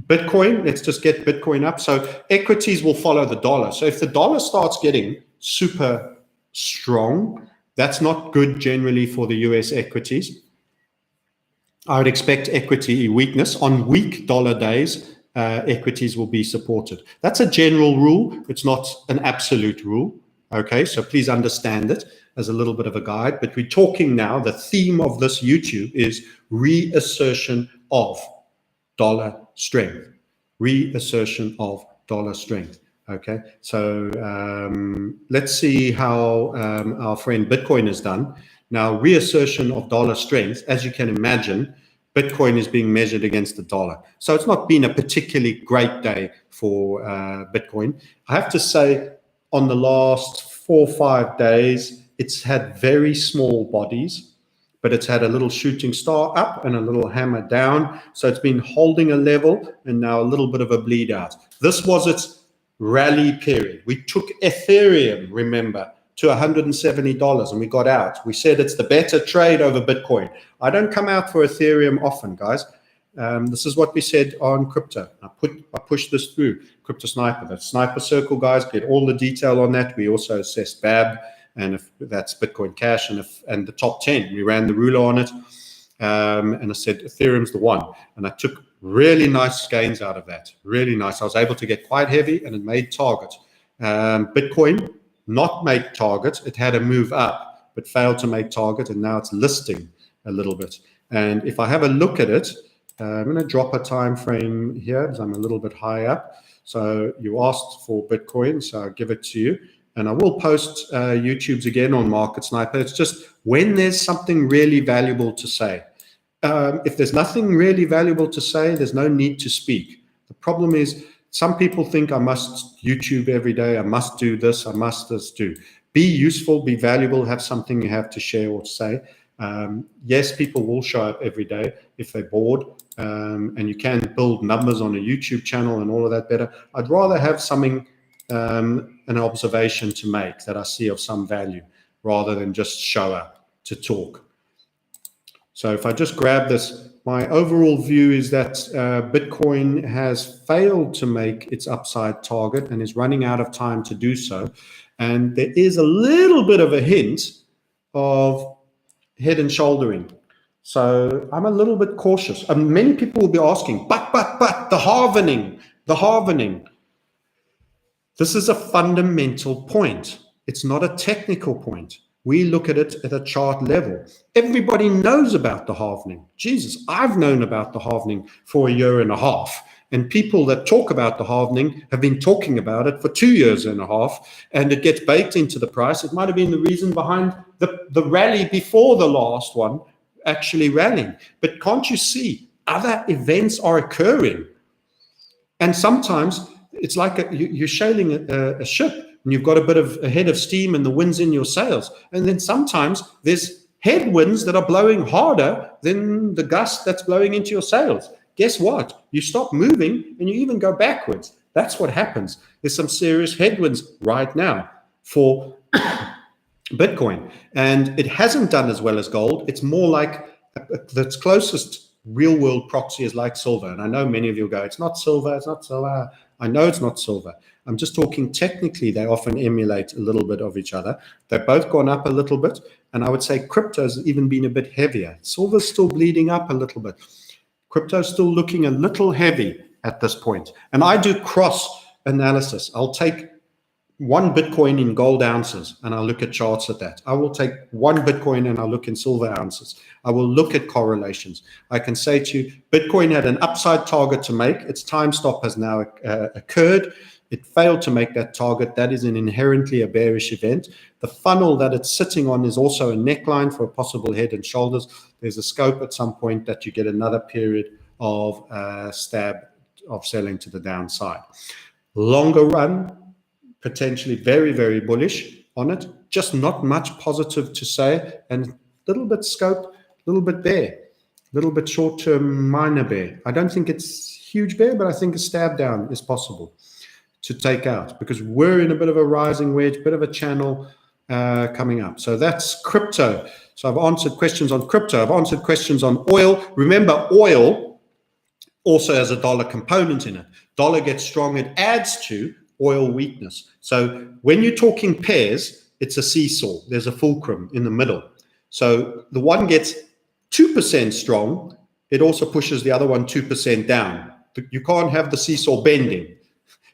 Bitcoin, let's just get Bitcoin up. So equities will follow the dollar. So if the dollar starts getting super strong, that's not good generally for the US equities. I would expect equity weakness. On weak dollar days, equities will be supported. That's a general rule. It's not an absolute rule. Okay, so please understand it as a little bit of a guide. But we're talking now, the theme of this YouTube is reassertion of dollar strength. Reassertion of dollar strength. Okay, so let's see how our friend Bitcoin has done. Now, reassertion of dollar strength, as you can imagine, Bitcoin is being measured against the dollar. So it's not been a particularly great day for Bitcoin. I have to say, on the last 4 or 5 days, it's had very small bodies, but it's had a little shooting star up and a little hammer down. So it's been holding a level and now a little bit of a bleed out. This was its rally period. We took Ethereum, remember, to $170 and we got out. We said it's the better trade over Bitcoin. I don't come out for Ethereum often, guys. This is what we said on crypto. I pushed this through. Crypto Sniper, that Sniper Circle, guys, get all the detail on that. We also assessed BAB, and if that's Bitcoin Cash, and the top 10. We ran the ruler on it, and I said Ethereum's the one. And I took really nice gains out of that. Really nice. I was able to get quite heavy, and it made target. Bitcoin not make target. It had a move up, but failed to make target, and now it's listing a little bit. And if I have a look at it, I'm going to drop a time frame here because I'm a little bit high up. So you asked for Bitcoin, so I'll give it to you. And I will post YouTubes again on Market Sniper. It's just when there's something really valuable to say. If there's nothing really valuable to say, there's no need to speak. The problem is some people think I must YouTube every day. I must do this. I must this do. Be useful, be valuable, have something you have to share or say. Yes, people will show up every day if they're bored, and you can build numbers on a YouTube channel and all of that better. I'd rather have something, an observation to make that I see of some value rather than just show up to talk. So if I just grab this, my overall view is that Bitcoin has failed to make its upside target and is running out of time to do so. And there is a little bit of a hint of head and shouldering. So I'm a little bit cautious. Many people will be asking, but the halvening. This is a fundamental point. It's not a technical point. We look at it at a chart level. Everybody knows about the halvening. Jesus, I've known about the halvening for 1.5 years. And people that talk about the halvening have been talking about it for 2.5 years, and it gets baked into the price. It might have been the reason behind the rally before the last one actually rallying. But can't you see other events are occurring. And sometimes it's like you're sailing a ship and you've got a bit of a head of steam and the wind's in your sails. And then sometimes there's headwinds that are blowing harder than the gust that's blowing into your sails. Guess what? You stop moving and you even go backwards. That's what happens. There's some serious headwinds right now for Bitcoin. And it hasn't done as well as gold. It's more like the closest real world proxy is like silver. And I know many of you go, it's not silver, it's not silver. I know it's not silver. I'm just talking technically, they often emulate a little bit of each other. They've both gone up a little bit. And I would say crypto's even been a bit heavier. Silver's still bleeding up a little bit. Crypto's still looking a little heavy at this point. And I do cross analysis. I'll take one Bitcoin in gold ounces and I'll look at charts at that. I will take one Bitcoin and I'll look in silver ounces. I will look at correlations. I can say to you, Bitcoin had an upside target to make. Its time stop has now occurred. It failed to make that target. That is an inherently a bearish event. The funnel that it's sitting on is also a neckline for a possible head and shoulders. There's a scope at some point that you get another period of stab of selling to the downside. Longer run, potentially very, very bullish on it. Just not much positive to say, and a little bit scope, a little bit bear, a little bit short-term minor bear. I don't think it's huge bear, but I think a stab down is possible to take out because we're in a bit of a rising wedge, bit of a channel coming up. So that's crypto. So I've answered questions on crypto. I've answered questions on oil. Remember, oil also has a dollar component in it. Dollar gets strong, it adds to oil weakness. So when you're talking pairs, it's a seesaw. There's a fulcrum in the middle. So the one gets 2% strong, it also pushes the other one 2% down. You can't have the seesaw bending.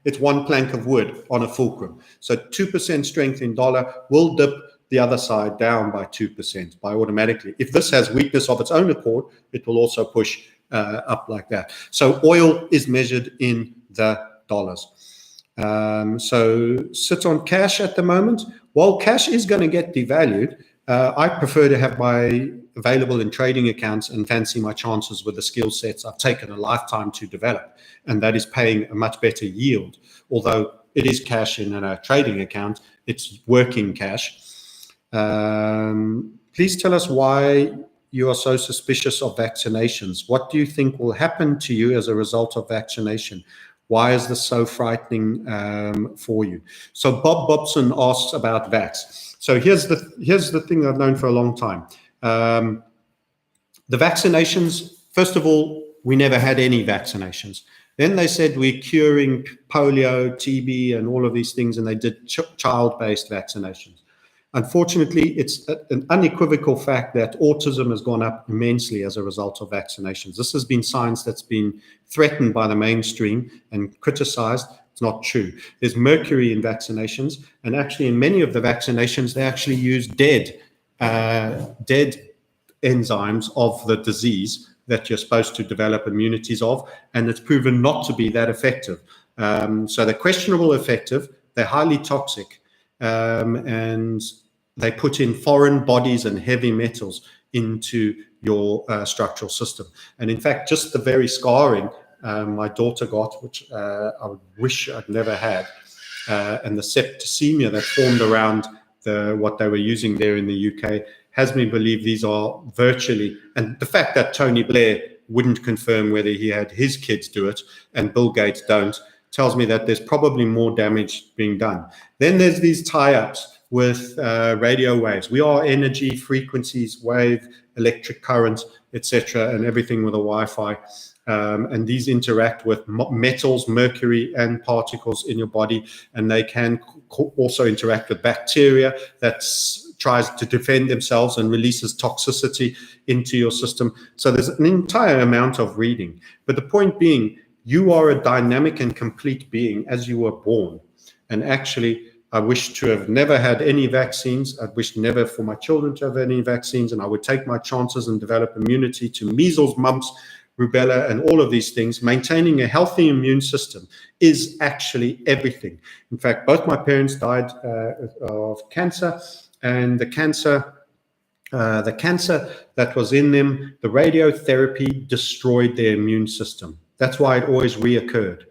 It's one plank of wood on a fulcrum. So 2% strength in dollar will dip the other side down by 2% by automatically. If this has weakness of its own accord, it will also push up like that. So oil is measured in the dollars. So sit on cash at the moment. While cash is going to get devalued, I prefer to have my available in trading accounts and fancy my chances with the skill sets I've taken a lifetime to develop. And that is paying a much better yield. Although it is cash in a trading account, it's working cash. Please tell us why you are so suspicious of vaccinations. What do you think will happen to you as a result of vaccination? Why is this so frightening for you? So Bob Bobson asks about vax. So here's the thing I've known for a long time. The vaccinations, first of all, we never had any vaccinations. Then they said we're curing polio, TB, and all of these things, and they did child-based vaccinations. Unfortunately, it's an unequivocal fact that autism has gone up immensely as a result of vaccinations. This has been science that's been threatened by the mainstream and criticized. It's not true. There's mercury in vaccinations, and actually in many of the vaccinations, they actually use dead enzymes of the disease that you're supposed to develop immunities of, and it's proven not to be that effective. So they're questionable effective, they're highly toxic, and they put in foreign bodies and heavy metals into your structural system. And in fact, just the very scarring my daughter got, which I would wish I'd never had, and the septicemia that formed around what they were using there in the UK, has me believe these are virtually, and the fact that Tony Blair wouldn't confirm whether he had his kids do it and Bill Gates don't, tells me that there's probably more damage being done. Then there's these tie-ups with radio waves. We are energy, frequencies, wave, electric current, etc., and everything with a Wi-Fi. And these interact with metals, mercury, and particles in your body, and they can also interact with bacteria that tries to defend themselves and releases toxicity into your system. So there's an entire amount of reading. But the point being, you are a dynamic and complete being as you were born. And actually, I wish to have never had any vaccines. I wish never for my children to have any vaccines, and I would take my chances and develop immunity to measles, mumps, rubella, and all of these things. Maintaining a healthy immune system is actually everything. In fact, both my parents died of cancer, and the cancer The cancer that was in them, the radiotherapy destroyed their immune system. That's why it always reoccurred.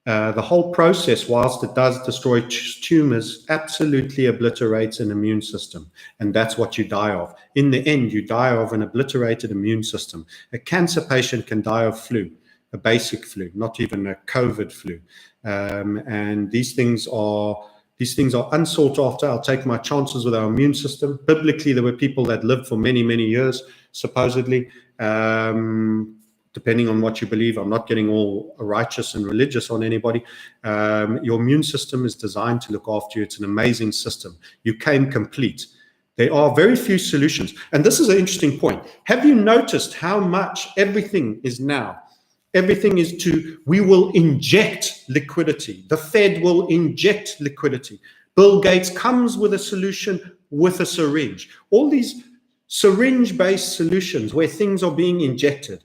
The whole process, whilst it does destroy tumors, absolutely obliterates an immune system. And that's what you die of. In the end, you die of an obliterated immune system. A cancer patient can die of flu, a basic flu, not even a COVID flu. And these things are unsought after. I'll take my chances with our immune system. Biblically, there were people that lived for many, many years, supposedly. Depending on what you believe, I'm not getting all righteous and religious on anybody. Your immune system is designed to look after you. It's an amazing system. You came complete. There are very few solutions. And this is an interesting point. Have you noticed how much everything is now? Everything is we will inject liquidity. The Fed will inject liquidity. Bill Gates comes with a solution with a syringe. All these syringe-based solutions where things are being injected.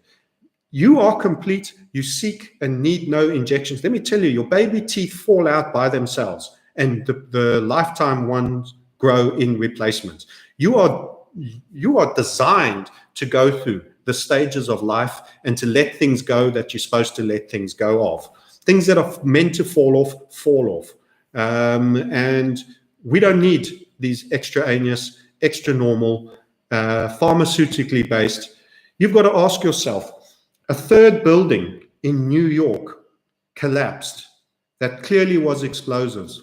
You are complete. You seek and need no injections. Let me tell you, your baby teeth fall out by themselves, and the lifetime ones grow in replacement. You are designed to go through the stages of life and to let things go that you're supposed to let things go of. Things that are meant to fall off. And we don't need these extraneous, extra normal, pharmaceutically based. You've got to ask yourself, a third building in New York collapsed that clearly was explosives.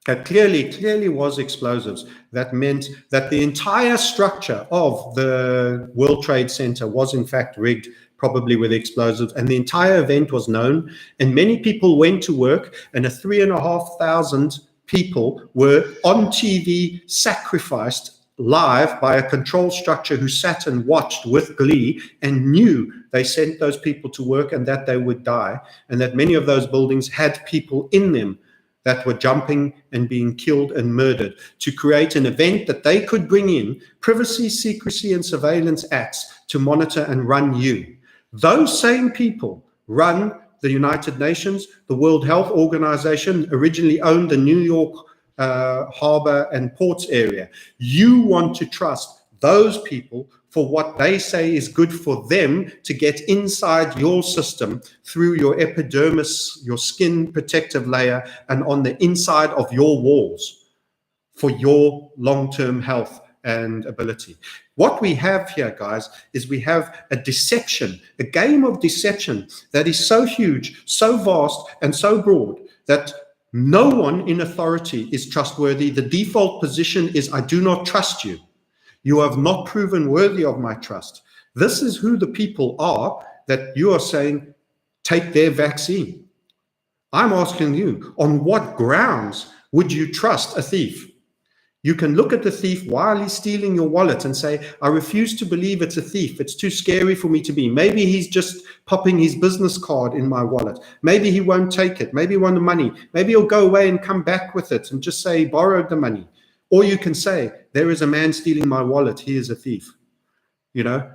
That clearly was explosives. That meant that the entire structure of the World Trade Center was in fact rigged, probably with explosives, and the entire event was known, and many people went to work, and 3,500 people were on TV sacrificed live by a control structure who sat and watched with glee and knew they sent those people to work and that they would die, and that many of those buildings had people in them that were jumping and being killed and murdered to create an event that they could bring in privacy, secrecy, and surveillance acts to monitor and run you. Those same people run the United Nations, the World Health Organization, originally owned the New York harbor and ports area. You want to trust those people for what they say is good for them to get inside your system through your epidermis, your skin protective layer, and on the inside of your walls for your long-term health and ability. What we have here, guys, is we have a deception, a game of deception that is so huge, so vast, and so broad that no one in authority is trustworthy. The default position is, I do not trust you. You have not proven worthy of my trust. This is who the people are that you are saying, take their vaccine. I'm asking you, on what grounds would you trust a thief? You can look at the thief while he's stealing your wallet and say, I refuse to believe it's a thief. It's too scary for me to be. Maybe he's just popping his business card in my wallet. Maybe he won't take it. Maybe he wants the money. Maybe he'll go away and come back with it and just say he borrowed the money. Or you can say, there is a man stealing my wallet. He is a thief. You know,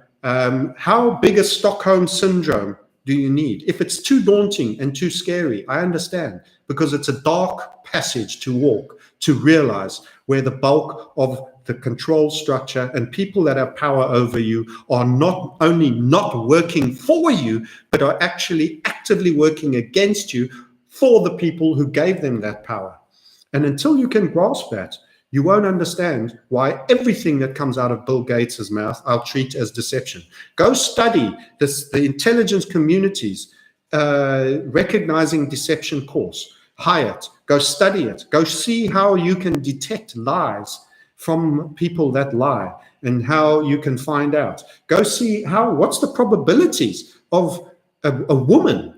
how big a Stockholm syndrome do you need? If it's too daunting and too scary, I understand, because it's a dark passage to walk to realize where the bulk of the control structure and people that have power over you are not only not working for you, but are actually actively working against you for the people who gave them that power. And until you can grasp that, you won't understand why everything that comes out of Bill Gates's mouth I'll treat as deception. Go study the intelligence community's recognizing deception course. Hire it. Go study it. Go see how you can detect lies from people that lie and how you can find out. Go see what's the probabilities of a woman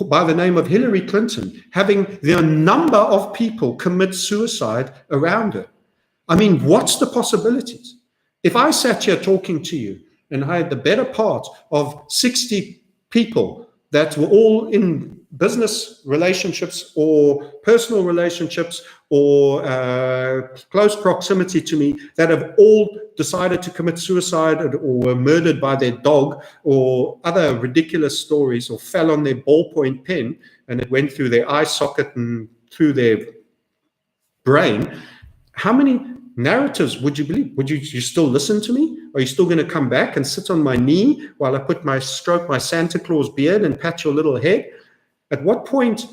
by the name of Hillary Clinton having the number of people commit suicide around her. I mean, what's the possibilities? If I sat here talking to you and I had the better part of 60 people that were all in business relationships or personal relationships or close proximity to me that have all decided to commit suicide or were murdered by their dog or other ridiculous stories or fell on their ballpoint pen and it went through their eye socket and through their brain, how many narratives would you believe? Would you still listen to me? Are you still going to come back and sit on my knee while I stroke my Santa Claus beard and pat your little head? At what point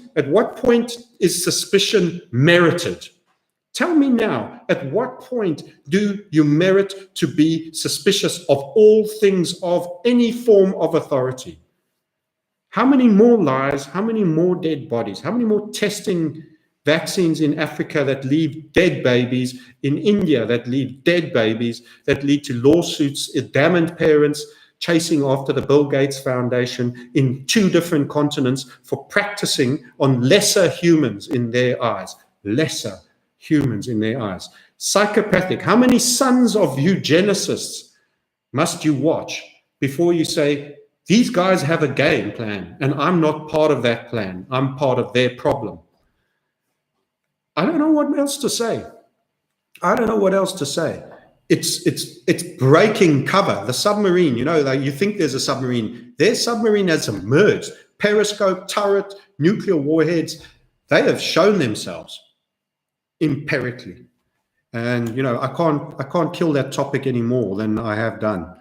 is suspicion merited? Tell me now, at what point do you merit to be suspicious of all things of any form of authority? How many more lies, how many more dead bodies, how many more testing vaccines in Africa that leave dead babies, in India that leave dead babies, that lead to lawsuits, damned parents chasing after the Bill Gates Foundation in 2 different continents for practicing on lesser humans in their eyes. Lesser humans in their eyes. Psychopathic. How many sons of eugenicists must you watch before you say, these guys have a game plan and I'm not part of that plan. I'm part of their problem. I don't know what else to say. I don't know what else to say. It's breaking cover. The submarine, like you think there's a submarine. Their submarine has emerged. Periscope, turret, nuclear warheads. They have shown themselves empirically. And, I can't kill that topic any more than I have done.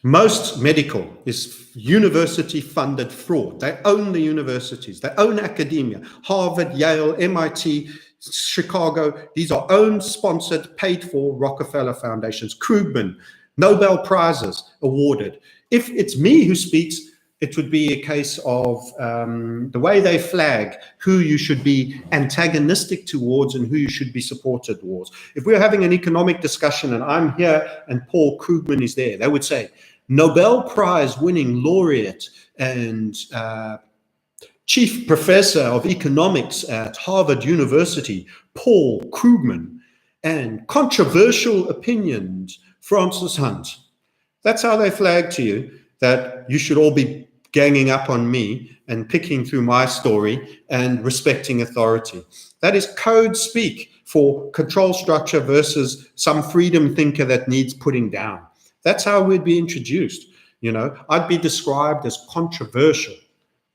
Most medical is university-funded fraud. They own the universities. They own academia. Harvard, Yale, MIT, Chicago. These are owned, sponsored, paid for Rockefeller foundations. Krugman, Nobel Prizes awarded. If it's me who speaks, it would be a case of the way they flag who you should be antagonistic towards and who you should be supported towards. If we're having an economic discussion and I'm here and Paul Krugman is there, they would say, Nobel Prize winning laureate and chief professor of economics at Harvard University, Paul Krugman, and controversial opinions, Francis Hunt. That's how they flag to you that you should all be ganging up on me and picking through my story and respecting authority. That is code speak for control structure versus some freedom thinker that needs putting down. That's how we'd be introduced. I'd be described as controversial,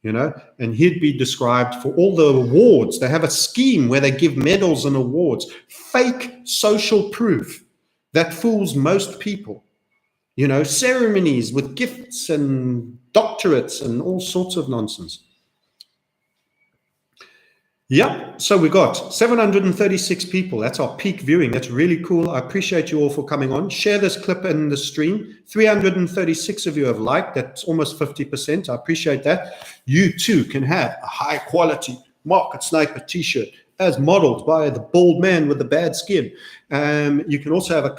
and he'd be described for all the awards. They have a scheme where they give medals and awards, fake social proof that fools most people. Ceremonies with gifts and doctorates and all sorts of nonsense. Yeah, so we got 736 people. That's our peak viewing. That's really cool. I appreciate you all for coming on. Share this clip in the stream. 336 of you have liked. That's almost 50%. I appreciate that. You too can have a high quality Market Sniper t-shirt as modeled by the bald man with the bad skin. You can also have a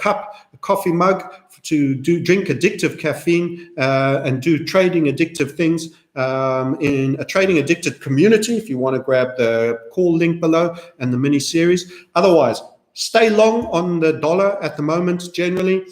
coffee mug to drink addictive caffeine and do trading addictive things in a trading addicted community if you want to grab the call link below and the mini series. Otherwise, stay long on the dollar at the moment generally.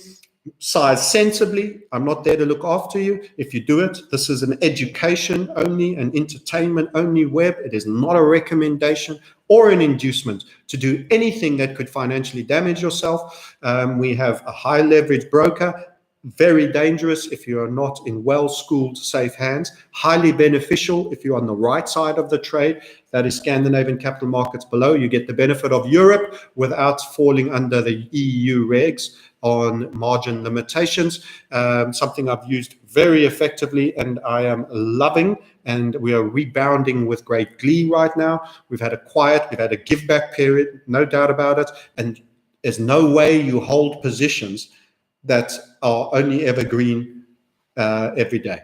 Size sensibly. I'm not there to look after you. If you do it, this is an education only, an entertainment only web. It is not a recommendation or an inducement to do anything that could financially damage yourself. We have a high leverage broker, very dangerous if you are not in well-schooled, safe hands, highly beneficial if you're on the right side of the trade. That is Scandinavian Capital Markets below. You get the benefit of Europe without falling under the EU regs on margin limitations, something I've used very effectively and I am loving, and we are rebounding with great glee right now. We've had a give back period, no doubt about it, and there's no way you hold positions that are only evergreen every day.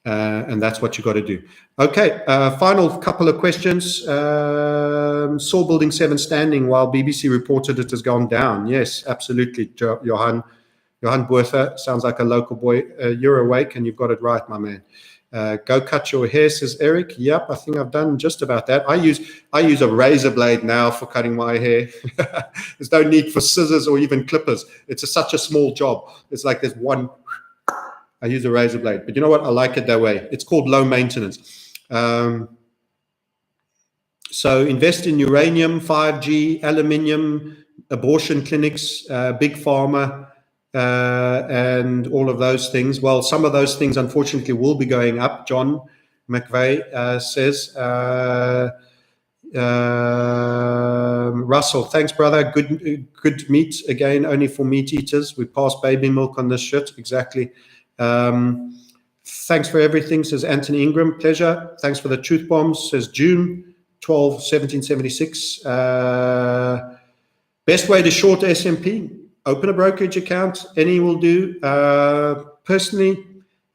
And that's what you got to do. Okay, final couple of questions. Saw Building 7 standing while BBC reported it has gone down. Yes, absolutely, Johan Buertha, sounds like a local boy. You're awake and you've got it right, my man. Go cut your hair, says Eric. Yep, I think I've done just about that. I use a razor blade now for cutting my hair. There's no need for scissors or even clippers. It's such a small job. It's like there's one. I use a razor blade, but you know what? I like it that way. It's called low maintenance. So invest in uranium, 5G, aluminium, abortion clinics, big pharma, and all of those things. Well, some of those things, unfortunately, will be going up. John McVeigh says, Russell, thanks, brother. Good meat again, only for meat eaters. We pass baby milk on this shit. Exactly. Thanks for everything, says Anthony Ingram. Pleasure. Thanks for the truth bombs, says June 12, 1776. Best way to short S&P, open a brokerage account. Any will do. Personally,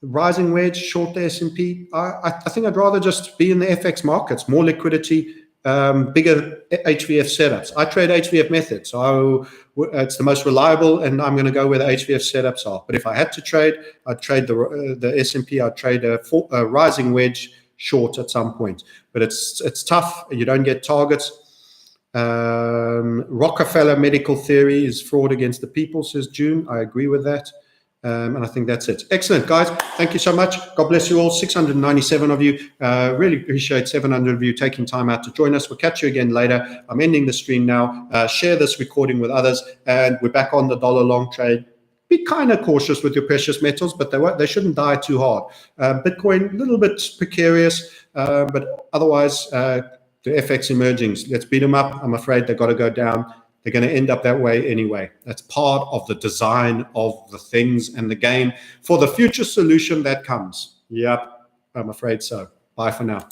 rising wedge, short the S&P. I think I'd rather just be in the FX markets, more liquidity, bigger HVF setups. I trade HVF methods, so it's the most reliable, and I'm going to go where the HVF setups are. But if I had to trade, I'd trade the S&P. I'd trade a rising wedge short at some point. But it's tough. You don't get targets. Rockefeller medical theory is fraud against the people, says June. I agree with that. And I think that's it. Excellent, guys. Thank you so much. God bless you all. 697 of you. Really appreciate 700 of you taking time out to join us. We'll catch you again later. I'm ending the stream now. Share this recording with others. And we're back on the dollar long trade. Be kind of cautious with your precious metals, but they shouldn't die too hard. Bitcoin, a little bit precarious, but otherwise, the FX emergings. Let's beat them up. I'm afraid they've got to go down. They're going to end up that way anyway. That's part of the design of the things and the game for the future solution that comes. Yep, I'm afraid so. Bye for now.